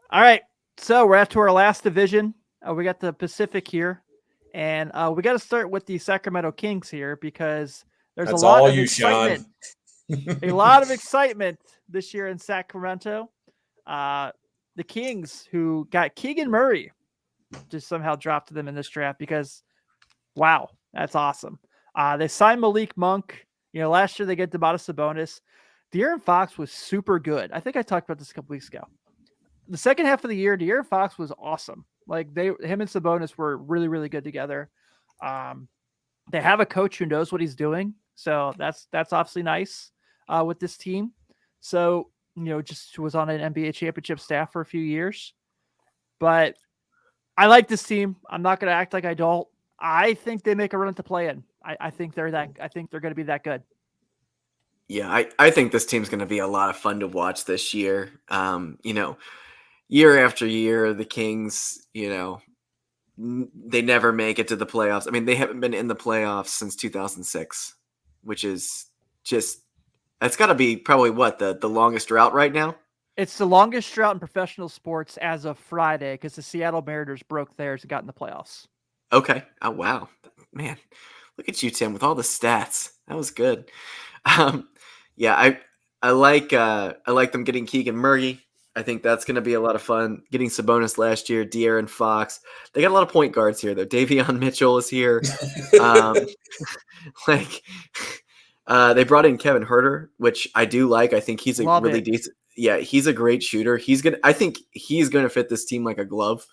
All right, so we're at to our last division. We got the Pacific here, and we got to start with the Sacramento Kings here because there's a lot of excitement. A lot of excitement this year in Sacramento. The Kings, who got Keegan Murray, just somehow dropped them in this draft because, wow, that's awesome. They signed Malik Monk. Last year they get Domantas Sabonis. De'Aaron Fox was super good. I think I talked about this a couple weeks ago. The second half of the year, De'Aaron Fox was awesome. Like him and Sabonis were really, really good together. They have a coach who knows what he's doing, so that's obviously nice with this team. So just was on an NBA championship staff for a few years, but I like this team. I'm not going to act like I don't. I think they make a run to play in. I think they're going to be that good. Yeah, I think this team's going to be a lot of fun to watch this year. Year after year, the Kings, they never make it to the playoffs. I mean, they haven't been in the playoffs since 2006, which is just, that's got to be probably what, the longest drought right now? It's the longest drought in professional sports as of Friday because the Seattle Mariners broke theirs and got in the playoffs. Okay. Oh, wow. Man, look at you, Tim, with all the stats. That was good. Yeah, I like them getting Keegan Murray. I think that's going to be a lot of fun. Getting Sabonis last year, De'Aaron Fox. They got a lot of point guards here, though. Davion Mitchell is here. Like, they brought in Kevin Huerter, which I do like. I think he's a really decent. Yeah, he's a great shooter. I think he's gonna fit this team like a glove.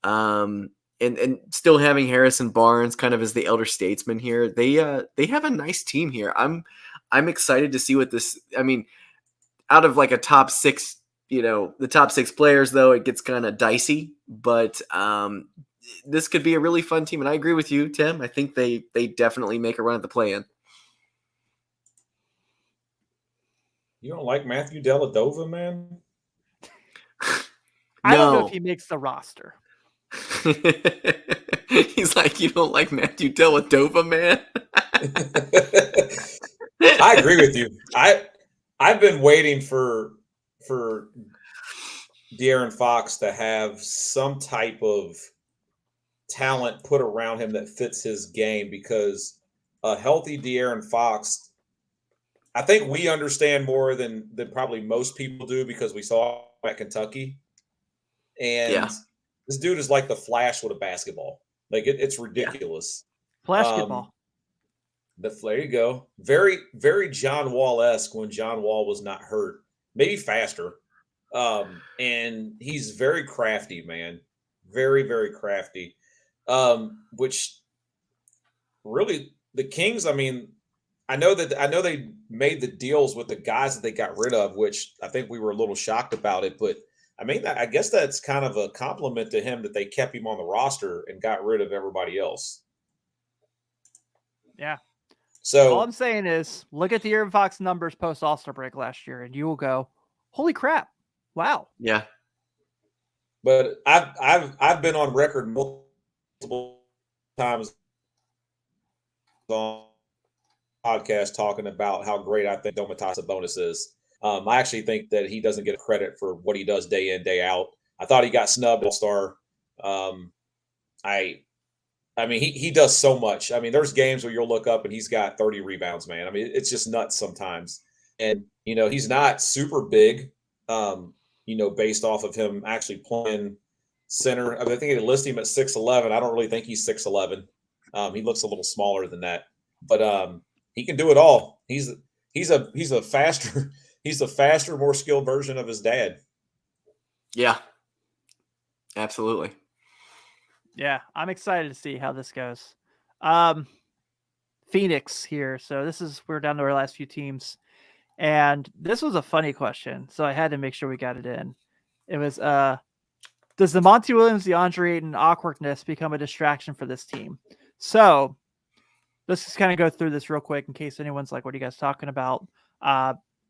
And still having Harrison Barnes kind of as the elder statesman here. They have a nice team here. I'm excited to see what this. I mean, out of like a top six, the top six players, though, it gets kind of dicey. But this could be a really fun team, and I agree with you, Tim. I think they definitely make a run at the play-in. You don't like Matthew Dellavedova, man? I don't know if he makes the roster. He's like, you don't like Matthew Dellavedova, man? I agree with you. I've been waiting for De'Aaron Fox to have some type of talent put around him that fits his game, because a healthy De'Aaron Fox, I think we understand more than probably most people do, because we saw him at Kentucky. And this dude is like the Flash with a basketball. Like it's ridiculous. Flashketball. There you go. Very, very John Wall-esque when John Wall was not hurt. Maybe faster. And he's very crafty, man. Very, very crafty. Which really the Kings, I mean, I know they made the deals with the guys that they got rid of, which I think we were a little shocked about it. But I mean, I guess that's kind of a compliment to him that they kept him on the roster and got rid of everybody else. Yeah. So all I'm saying is, look at the De'Aaron Fox numbers post All-Star break last year, and you will go, "Holy crap! Wow." Yeah. But I've been on record multiple times on podcast talking about how great I think Domantas Sabonis is. I actually think that he doesn't get credit for what he does day in, day out. I thought he got snubbed All-Star. I mean, he does so much. I mean, there's games where you'll look up and he's got 30 rebounds, man. I mean, it's just nuts sometimes. And, he's not super big, based off of him actually playing center. I mean, I think they list him at 6'11". I don't really think he's 6'11". He looks a little smaller than that. But he can do it all. He's a faster, more skilled version of his dad. Yeah. Absolutely. Yeah, I'm excited to see how this goes. Phoenix here. So we're down to our last few teams. And this was a funny question, so I had to make sure we got it in. It was, does the Monty Williams, DeAndre Ayton awkwardness become a distraction for this team? So let's just kind of go through this real quick in case anyone's like, what are you guys talking about?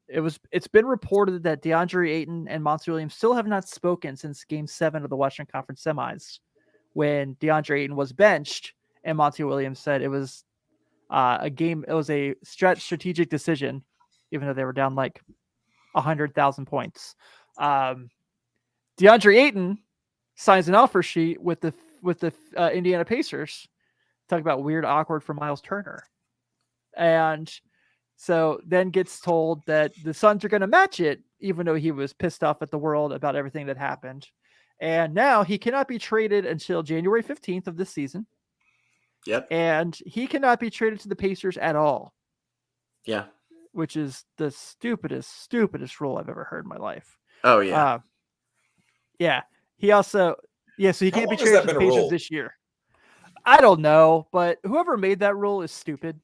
It's been reported that DeAndre Ayton and Monty Williams still have not spoken since Game 7 of the Western Conference Semis, when DeAndre Ayton was benched and Monty Williams said it was a strategic decision, even though they were down like 100,000 points. DeAndre Ayton signs an offer sheet with the Indiana Pacers. Talk about weird, awkward for Miles Turner. And so then gets told that the Suns are going to match it, even though he was pissed off at the world about everything that happened. And now he cannot be traded until January 15th of this season. Yep. And he cannot be traded to the Pacers at all. Yeah. Which is the stupidest rule I've ever heard in my life. Oh, yeah. Yeah. He also, so he can't be traded to the Pacers this year. I don't know, but whoever made that rule is stupid.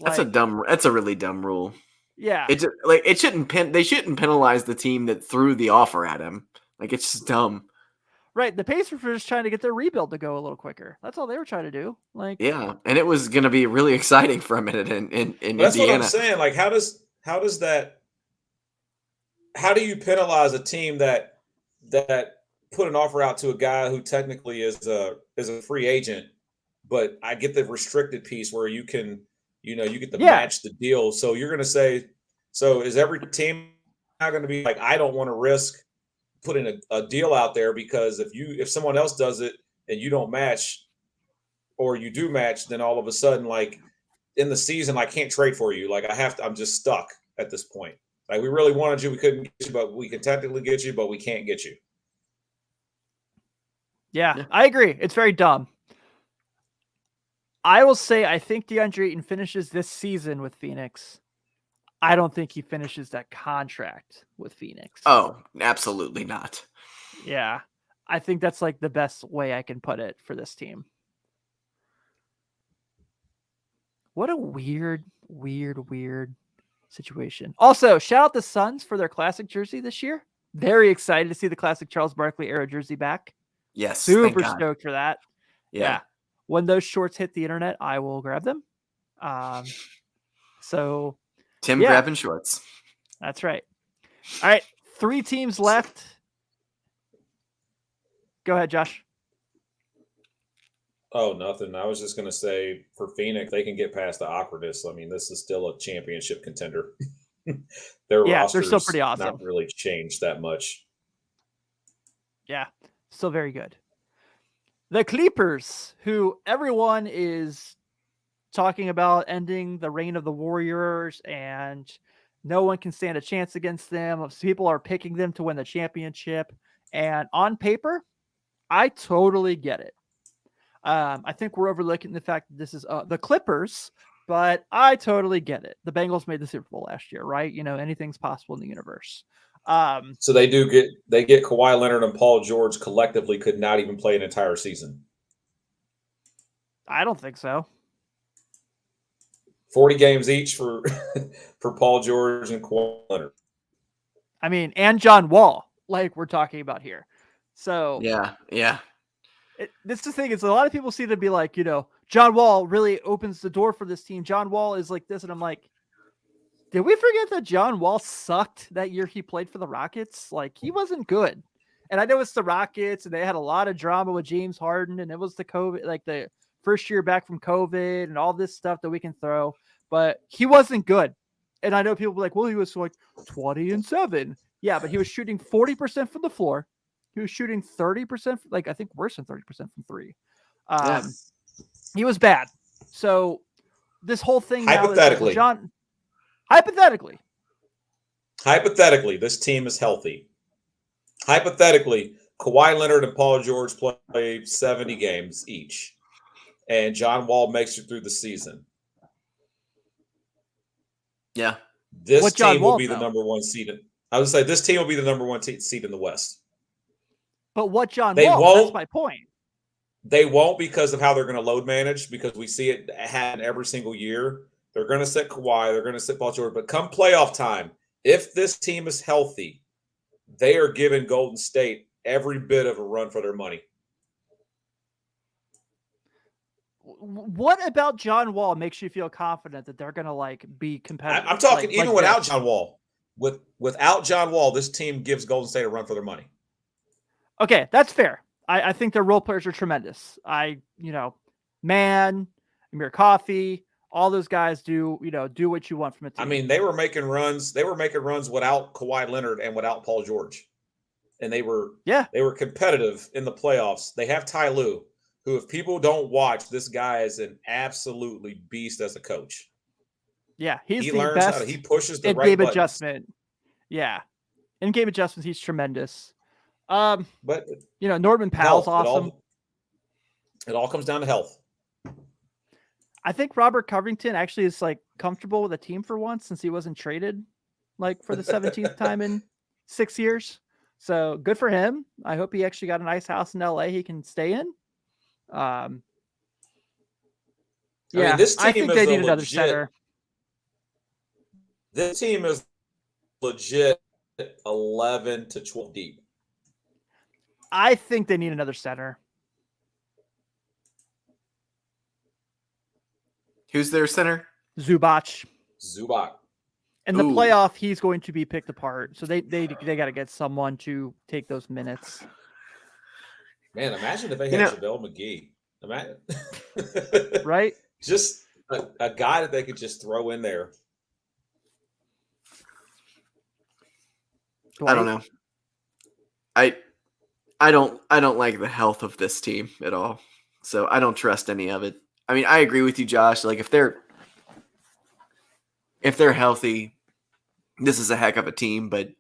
That's a really dumb rule. Yeah. They shouldn't penalize the team that threw the offer at him. Like, it's just dumb. Right. The Pacers were just trying to get their rebuild to go a little quicker. That's all they were trying to do. Like, yeah. And it was going to be really exciting for a minute in Indiana. That's what I'm saying. Like, how does how does that? How do you penalize a team that put an offer out to a guy who technically is a free agent, but I get the restricted piece where you can, you get to match the deal. So you're going to say, so is every team not going to be like, I don't want to risk putting a deal out there because if someone else does it and you don't match, or you do match, then all of a sudden, like in the season, I can't trade for you. Like I'm just stuck at this point. Like we really wanted you, we couldn't get you, but we can technically get you, but we can't get you. Yeah, I agree. It's very dumb. I will say I think DeAndre Ayton finishes this season with Phoenix. I don't think he finishes that contract with Phoenix. Oh, absolutely not. Yeah. I think that's like the best way I can put it for this team. What a weird situation. Also, shout out the Suns for their classic jersey this year. Very excited to see the classic Charles Barkley era jersey back. Yes. Super stoked for that. Yeah. When those shorts hit the internet, I will grab them. So Tim grabbing shorts. That's right. All right. 3 teams left. Go ahead, Josh. Oh, nothing. I was just going to say for Phoenix, they can get past the awkwardness. I mean, this is still a championship contender. Their roster's they're still pretty awesome. Not really changed that much. Yeah, still very good. The Clippers, who everyone is talking about ending the reign of the Warriors and no one can stand a chance against them. People are picking them to win the championship. And on paper, I totally get it. I think we're overlooking the fact that this is the Clippers, but I totally get it. The Bengals made the Super Bowl last year, right? Anything's possible in the universe. So they get Kawhi Leonard and Paul George collectively could not even play an entire season. I don't think so. 40 games each for Paul George and Kawhi Leonard. I mean, and John Wall, like we're talking about here. So yeah. This is the thing is a lot of people seem to be like, John Wall really opens the door for this team. John Wall is like this. And I'm like, did we forget that John Wall sucked that year he played for the Rockets? Like he wasn't good. And I know it's the Rockets and they had a lot of drama with James Harden and it was the COVID, like the first year back from COVID and all this stuff that we can throw, but he wasn't good. And I know people were like, well, he was like 20-7. Yeah, but he was shooting 40% from the floor. He was shooting 30%, like I think worse than 30% from 3. He was bad. So this whole thing hypothetically, now is, hypothetically, this team is healthy. Hypothetically, Kawhi Leonard and Paul George play 70 games each, and John Wall makes it through the season. Yeah, this team will be the number 1 seed. I would say this team will be the number 1 seed in the West. But what John Wall? That's my point. They won't because of how they're going to load manage, because we see it happen every single year. They're going to sit Kawhi. They're going to sit Paul George. But come playoff time, if this team is healthy, they are giving Golden State every bit of a run for their money. What about John Wall makes you feel confident that they're going to be competitive? I'm talking even without John Wall. Without John Wall, this team gives Golden State a run for their money. Okay, that's fair. I think their role players are tremendous. Man, Amir Coffey, all those guys do what you want from a team. I mean, they were making runs. They were making runs without Kawhi Leonard and without Paul George. And they were competitive in the playoffs. They have Ty Lue, who, if people don't watch, this guy is an absolutely beast as a coach. Yeah, he pushes the right game buttons. Adjustment. Yeah. In game adjustments, he's tremendous. But Norman Powell's awesome. It all comes down to health. I think Robert Covington actually is comfortable with a team for once, since he wasn't traded for the 17th time in 6 years. So good for him. I hope he actually got a nice house in LA he can stay in. I this team I think they need another center. This team is legit 11 to 12 deep. I think they need another center. Who's their center? Zubac. In the Ooh. playoff, he's going to be picked apart. So they got to get someone to take those minutes. Man, imagine if they had JaVale McGee. Imagine. Right? Just a guy that they could just throw in there. I don't know. I don't like the health of this team at all. So I don't trust any of it. I mean, I agree with you, Josh. Like if they're healthy, this is a heck of a team, but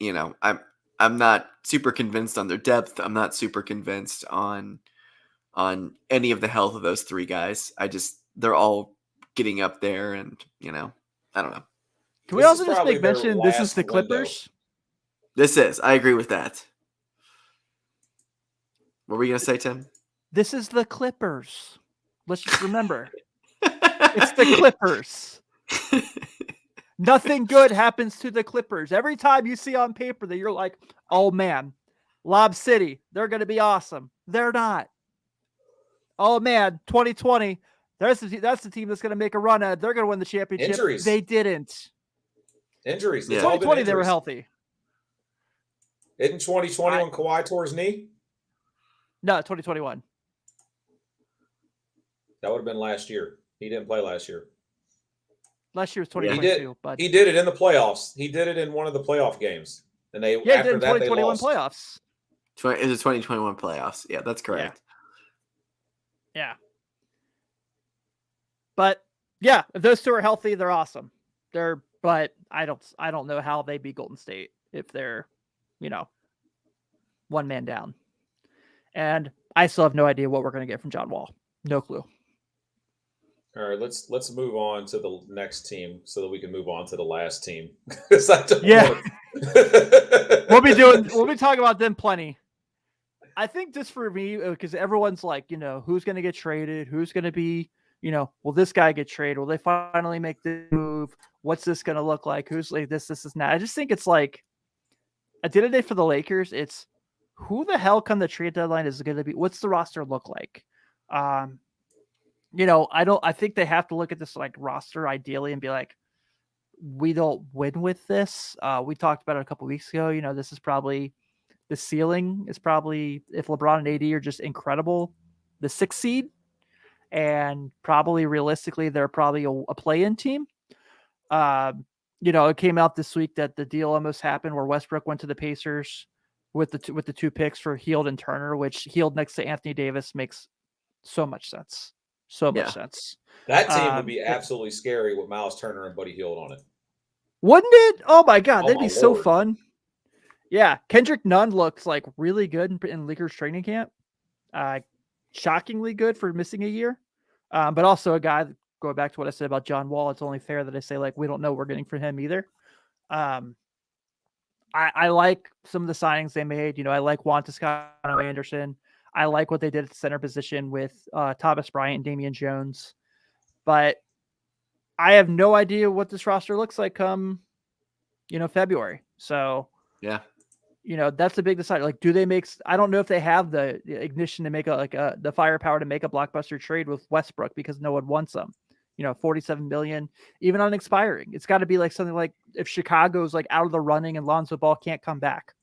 I'm not super convinced on their depth. I'm not super convinced on any of the health of those three guys. They're all getting up there, and I don't know. Can we also just make mention this is the Clippers? I agree with that. What were you gonna say, Tim? This is the Clippers. Let's just remember. It's the Clippers. Nothing good happens to the Clippers. Every time you see on paper that you're like, oh man, Lob City, they're going to be awesome. They're not. Oh man, 2020, that's the team that's going to make a run at. They're going to win the championship. Injuries. They didn't. Injuries. Yeah. 2020, they were healthy. Isn't 2020 when Kawhi tore his knee? No, 2021. That would have been last year. He didn't play last year. Last year was 2022. But he did it in the playoffs. He did it in one of the playoff games. And they after he did in that 2021 playoffs. It was 2021 playoffs. Yeah, that's correct. Yeah. But yeah, if those two are healthy, they're awesome. But I don't know how they beat Golden State if they're, one man down. And I still have no idea what we're going to get from John Wall. No clue. All right, let's move on to the next team so that we can move on to the last team. We'll be talking about them plenty. I think just for me, because everyone's like, who's going to get traded? Who's going to be, will this guy get traded? Will they finally make the move? What's this going to look like? Who's like this is not. I just think it's like at the end of the day for the Lakers, it's who the hell come the trade deadline is going to be? What's the roster look like? I think they have to look at this like roster ideally and be like, we don't win with this. We talked about it a couple weeks ago. This is probably the ceiling is probably if LeBron and AD are just incredible, the 6th seed, and probably realistically, they're probably a play-in team. It came out this week that the deal almost happened where Westbrook went to the Pacers with the 2 picks for Hield and Turner, which Hield next to Anthony Davis makes so much sense. Much sense. That team would be absolutely scary with Miles Turner and Buddy Hield on it. Wouldn't it? Oh my God, that'd be so fun. Yeah, Kendrick Nunn looks like really good in Lakers training camp. Shockingly good for missing a year. But also a guy, going back to what I said about John Wall, it's only fair that I say, like, we don't know what we're getting from him either. I like some of the signings they made. I like Juan Toscano Anderson. I like what they did at the center position with Thomas Bryant and Damian Jones. But I have no idea what this roster looks like come, February. So, yeah. That's a big decider. Like, do they make? I don't know if they have the ignition to make the firepower to make a blockbuster trade with Westbrook because no one wants them. $47 million, even on expiring. It's got to be like something like if Chicago's like out of the running and Lonzo Ball can't come back.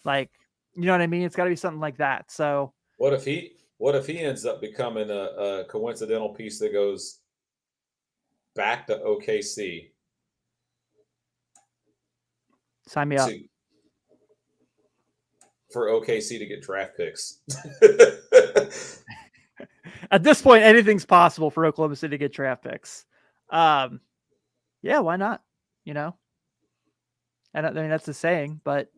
Like, you know what I mean? It's got to be something like that. So, what if he ends up becoming a coincidental piece that goes back to OKC? Sign me up. For OKC to get draft picks. At this point, anything's possible for Oklahoma City to get draft picks. Yeah, why not? And I mean, that's the saying, but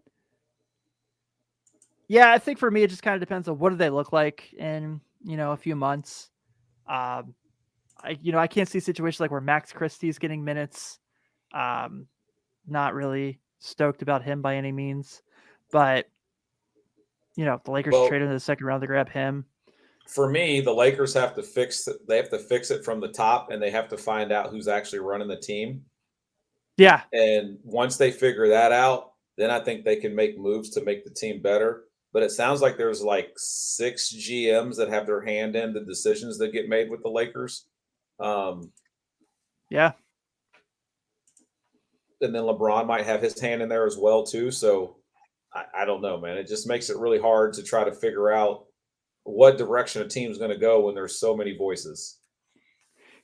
yeah, I think for me, it just kind of depends on what do they look like in, a few months. I can't see situations like where Max Christie's getting minutes. Not really stoked about him by any means, but if the Lakers trade him in the second round to grab him. For me, the Lakers have to fix it from the top, and they have to find out who's actually running the team. Yeah. And once they figure that out, then I think they can make moves to make the team better. But it sounds like there's like 6 GMs that have their hand in the decisions that get made with the Lakers. Yeah. and then LeBron might have his hand in there as well too. So I don't know, man. It just makes it really hard to try to figure out what direction a team's going to go when there's so many voices.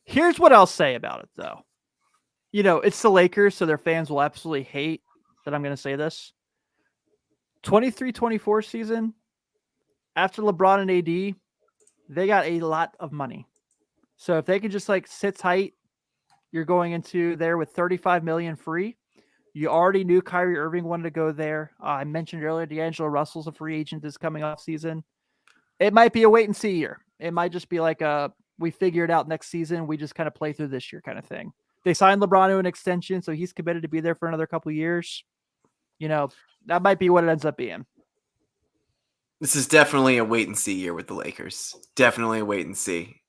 Here's what I'll say about it, though. It's the Lakers, so their fans will absolutely hate that I'm going to say this. 23-24 season, after LeBron and AD, they got a lot of money. So if they can just sit tight, you're going into there with $35 million free. You already knew Kyrie Irving wanted to go there. I mentioned earlier, D'Angelo Russell's a free agent this coming off season. It might be a wait and see year. It might just be we figure it out next season. We just kind of play through this year kind of thing. They signed LeBron to an extension, so he's committed to be there for another couple of years. That might be what it ends up being. This is definitely a wait and see year with the Lakers. Definitely a wait and see.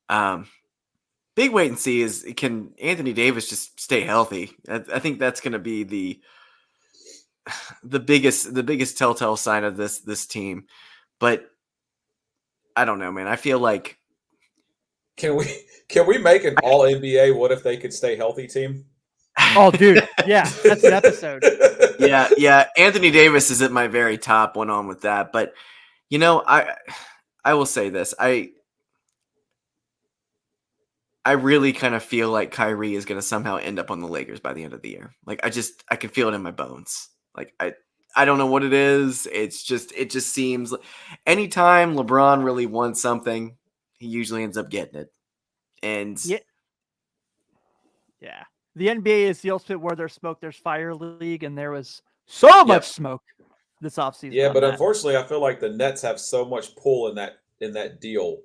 Big wait and see is, can Anthony Davis just stay healthy? I think that's going to be the biggest telltale sign of this team. But I don't know, man. I feel like can we make an all NBA what if they could stay healthy team? Oh, dude, yeah, that's an episode. Yeah. Anthony Davis is at my very top. Went on with that, but I will say this. I really kind of feel like Kyrie is going to somehow end up on the Lakers by the end of the year. I can feel it in my bones. I don't know what it is. It just seems like anytime LeBron really wants something, he usually ends up getting it. And yeah. The NBA is the ultimate where there's smoke, there's fire league, and there was so much smoke this offseason. Yeah, but unfortunately, I feel like the Nets have so much pull in that deal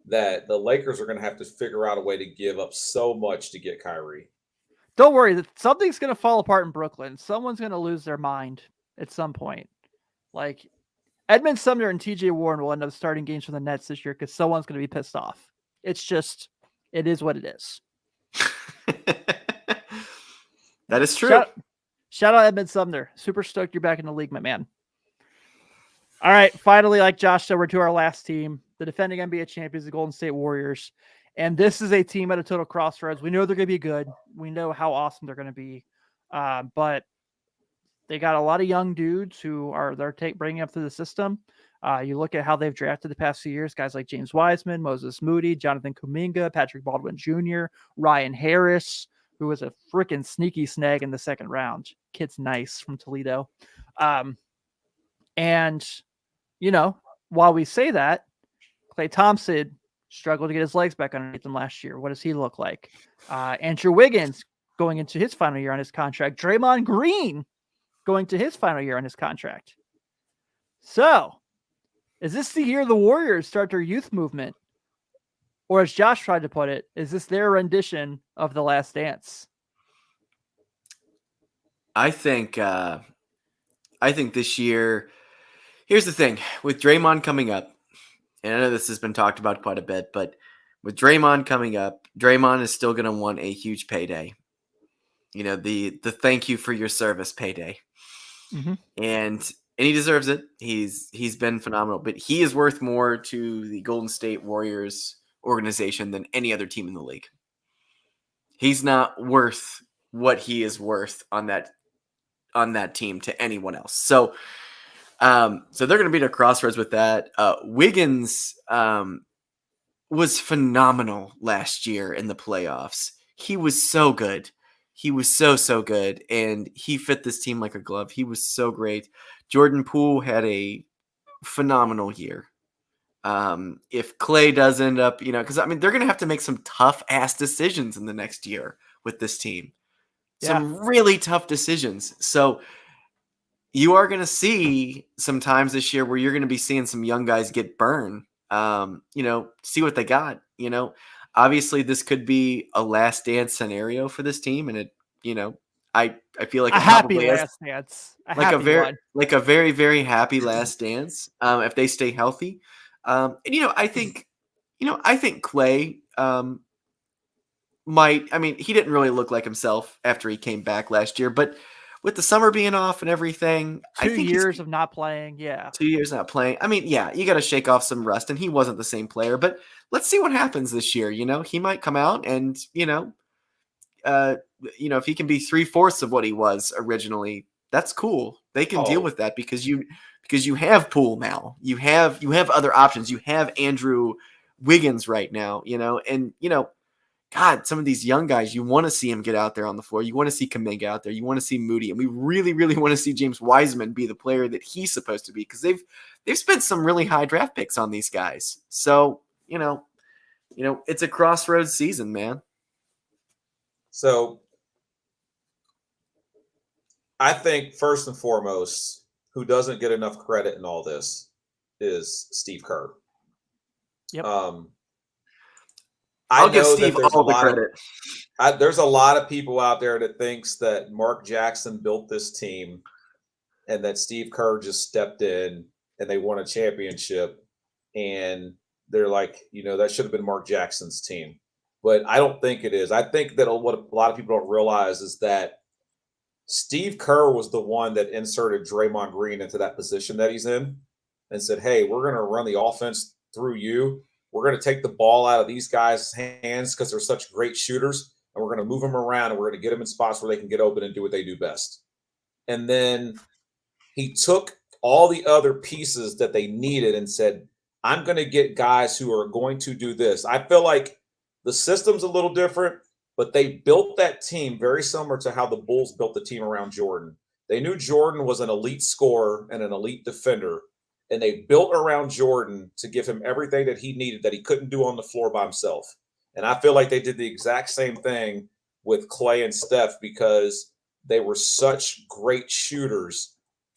that the Lakers are going to have to figure out a way to give up so much to get Kyrie. Don't worry, something's going to fall apart in Brooklyn. Someone's going to lose their mind at some point. Edmund Sumner and TJ Warren will end up starting games for the Nets this year because someone's going to be pissed off. It is what it is. That is true. Shout out Edmund Sumner. Super stoked you're back in the league, my man. All right. Finally, like Josh said, we're to our last team, the defending NBA champions, the Golden State Warriors. And this is a team at a total crossroads. We know they're going to be good. We know how awesome they're going to be. But they got a lot of young dudes who they're bringing up through the system. You look at how they've drafted the past few years, guys like James Wiseman, Moses Moody, Jonathan Kuminga, Patrick Baldwin Jr., Ryan Harris, who was a freaking sneaky snag in the second round. Kid's nice from Toledo. And, while we say that, Klay Thompson struggled to get his legs back underneath him last year. What does he look like? Andrew Wiggins going into his final year on his contract. Draymond Green going to his final year on his contract. So, is this the year the Warriors start their youth movement? Or as Josh tried to put it, is this their rendition of The Last Dance? I think this year, here's the thing. With Draymond coming up, and I know this has been talked about quite a bit, but with Draymond coming up, Draymond is still going to want a huge payday. The thank you for your service payday. Mm-hmm. And he deserves it. He's been phenomenal, but he is worth more to the Golden State Warriors organization than any other team in the league. He's not worth what he is worth on that team to anyone else. So they're going to be at a crossroads with that. Wiggins was phenomenal last year in the playoffs. He was so good. He was so good, and he fit this team like a glove. He was so great. Jordan Poole had a phenomenal year. If Klay does end up, because they're going to have to make some tough ass decisions in the next year with this team. Some really tough decisions. So you are going to see some times this year where you're going to be seeing some young guys get burned. See what they got. Obviously this could be a last dance scenario for this team, and I feel like a happy last dance, like a very, very happy last dance. If they stay healthy. I think Klay he didn't really look like himself after he came back last year, but with the summer being off and everything, 2 years of not playing. Yeah. 2 years not playing. You got to shake off some rust, and he wasn't the same player, but let's see what happens this year. He might come out and, if he can be 3/4 of what he was originally, that's cool. They can deal with that because you have Poole now. You have other options. You have Andrew Wiggins right now, and God, some of these young guys, you want to see him get out there on the floor. You want to see Kuminga out there. You want to see Moody, and we really, really want to see James Wiseman be the player that he's supposed to be because they've spent some really high draft picks on these guys. So it's a crossroads season, man. So I think first and foremost, who doesn't get enough credit in all this is Steve Kerr. Yep. I'll give Steve all the credit. There's a lot of people out there that thinks that Mark Jackson built this team and that Steve Kerr just stepped in and they won a championship. And they're like, that should have been Mark Jackson's team. But I don't think it is. I think that what a lot of people don't realize is that Steve Kerr was the one that inserted Draymond Green into that position that he's in and said, hey, we're going to run the offense through you. We're going to take the ball out of these guys' hands because they're such great shooters, and we're going to move them around, and we're going to get them in spots where they can get open and do what they do best. And then he took all the other pieces that they needed and said, I'm going to get guys who are going to do this. I feel like the system's a little different, but they built that team very similar to how the Bulls built the team around Jordan. They knew Jordan was an elite scorer and an elite defender, and they built around Jordan to give him everything that he needed that he couldn't do on the floor by himself. And I feel like they did the exact same thing with Clay and Steph because they were such great shooters.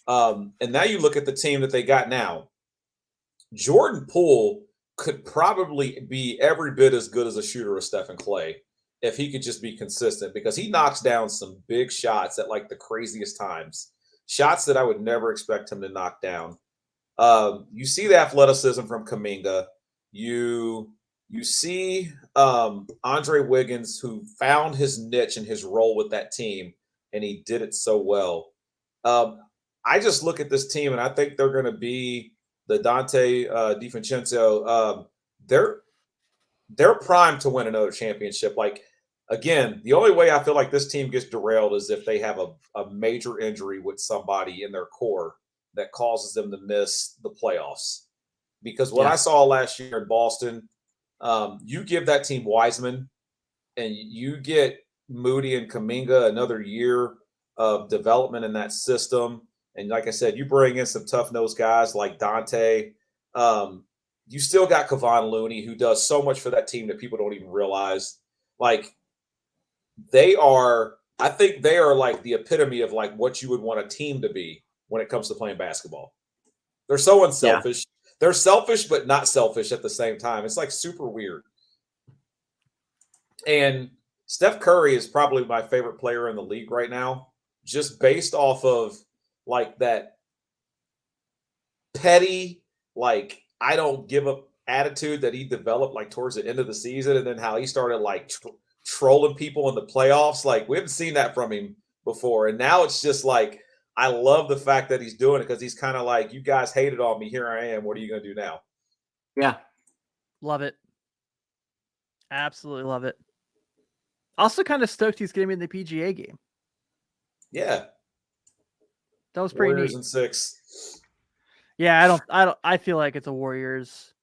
And now you look at the team that they got now. Jordan Poole could probably be every bit as good as a shooter as Stephen Clay if he could just be consistent because he knocks down some big shots at like the craziest times, shots that I would never expect him to knock down. You see the athleticism from Kuminga. You see Andre Wiggins, who found his niche and his role with that team, and he did it so well. I just look at this team, and I think they're going to be the Dante DiVincenzo. They're primed to win another championship. Like, again, the only way I feel like this team gets derailed is if they have a major injury with somebody in their core that causes them to miss the playoffs. Because what I saw last year in Boston, you give that team Wiseman and you get Moody and Kuminga another year of development in that system. And like I said, you bring in some tough-nosed guys like Dante. You still got Kevon Looney, who does so much for that team that people don't even realize. Like, I think they are like the epitome of like what you would want a team to be when it comes to playing basketball. They're so unselfish. Yeah. They're selfish, but not selfish at the same time. It's like super weird. And Steph Curry is probably my favorite player in the league right now, just based off of like that petty, like, I don't give up attitude that he developed like towards the end of the season. And then how he started like trolling people in the playoffs. Like, we haven't seen that from him before. And now it's just like, I love the fact that he's doing it because he's kind of like, you guys hated on me. Here I am. What are you going to do now? Yeah. Love it. Absolutely love it. Also kind of stoked he's getting in the PGA game. Yeah. That was pretty Warriors neat. in 6. Yeah, I feel like it's a Warriors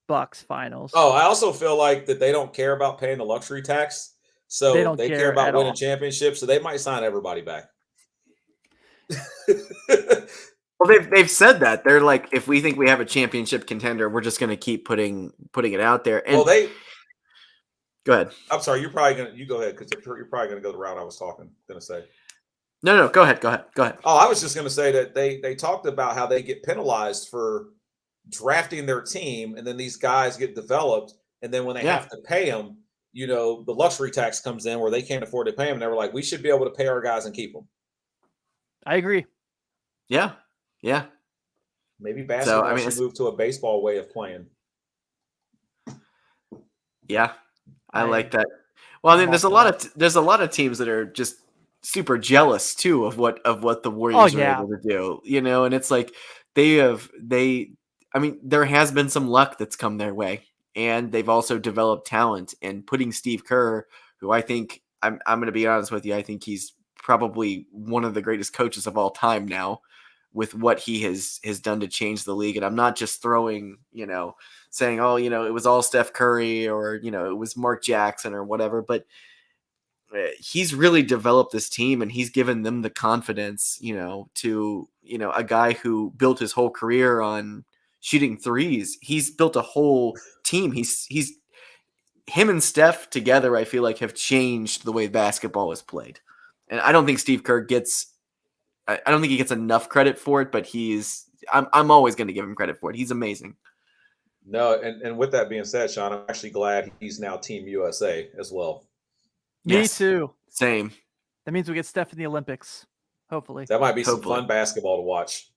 Bucks finals. Oh, I also feel like that they don't care about paying the luxury tax. So they care about winning championships. So they might sign everybody back. Well, they've said that. They're like, if we think we have a championship contender, we're just going to keep putting it out there. And go ahead. I'm sorry. You go ahead because you're probably going to go the route I was going to say. No, go ahead. Oh, I was just going to say that they talked about how they get penalized for drafting their team, and then these guys get developed, and then when they have to pay them, the luxury tax comes in where they can't afford to pay them. And they were like, we should be able to pay our guys and keep them. I agree. Yeah. Maybe basketball should move to a baseball way of playing. Yeah, I like that. Well, I mean, there's a lot of teams that are just super jealous too of what the Warriors are able to do. And it's like there has been some luck that's come their way, and they've also developed talent. And putting Steve Kerr who I think I'm going to be honest with you. I think he's probably one of the greatest coaches of all time now with what he has done to change the league. And I'm not just throwing, saying, oh, it was all Steph Curry or, it was Mark Jackson or whatever, but he's really developed this team and he's given them the confidence, to, a guy who built his whole career on shooting threes. He's built a whole team. He's him and Steph together, I feel like, have changed the way basketball is played. And I don't think Steve Kerr I don't think he gets enough credit for it, but I'm always going to give him credit for it. He's amazing. No, and with that being said, Sean, I'm actually glad he's now Team USA as well. Me too. Same. That means we get Steph in the Olympics, hopefully. That might be some fun basketball to watch.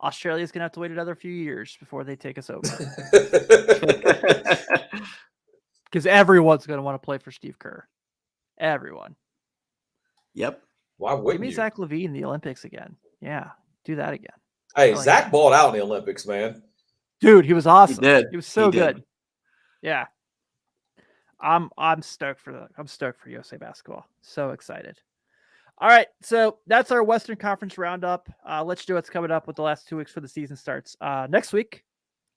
Australia's going to have to wait another few years before they take us over. Because everyone's going to want to play for Steve Kerr. Everyone. Yep. Why wouldn't Give me you? Zach LaVine in the Olympics again. Yeah, do that again. Hey, Zach balled out in the Olympics, man. Dude, he was awesome. He was so good. Did. Yeah. I'm stoked for USA basketball. So excited. All right, so that's our Western Conference roundup. Let's do what's coming up with the last 2 weeks for the season starts. Next week,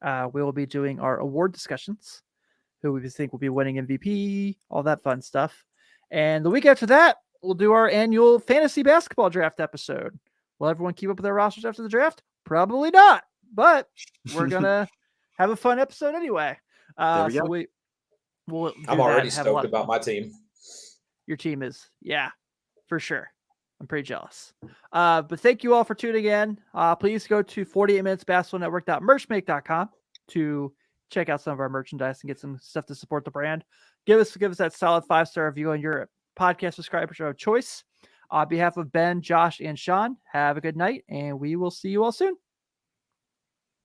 we will be doing our award discussions, who we think will be winning MVP, all that fun stuff. And the week after that, we'll do our annual fantasy basketball draft episode. Will everyone keep up with their rosters after the draft? Probably not, but we're going to have a fun episode anyway. There we go. We'll I'm already stoked about my team. Your team is, yeah, for sure. I'm pretty jealous. But thank you all for tuning in. Please go to 48minutesbasketballnetwork.merchmake.com to check out some of our merchandise and get some stuff to support the brand. Give us that solid 5-star review on your podcast subscriber show of choice. On behalf of Ben, Josh, and Sean, have a good night, and we will see you all soon.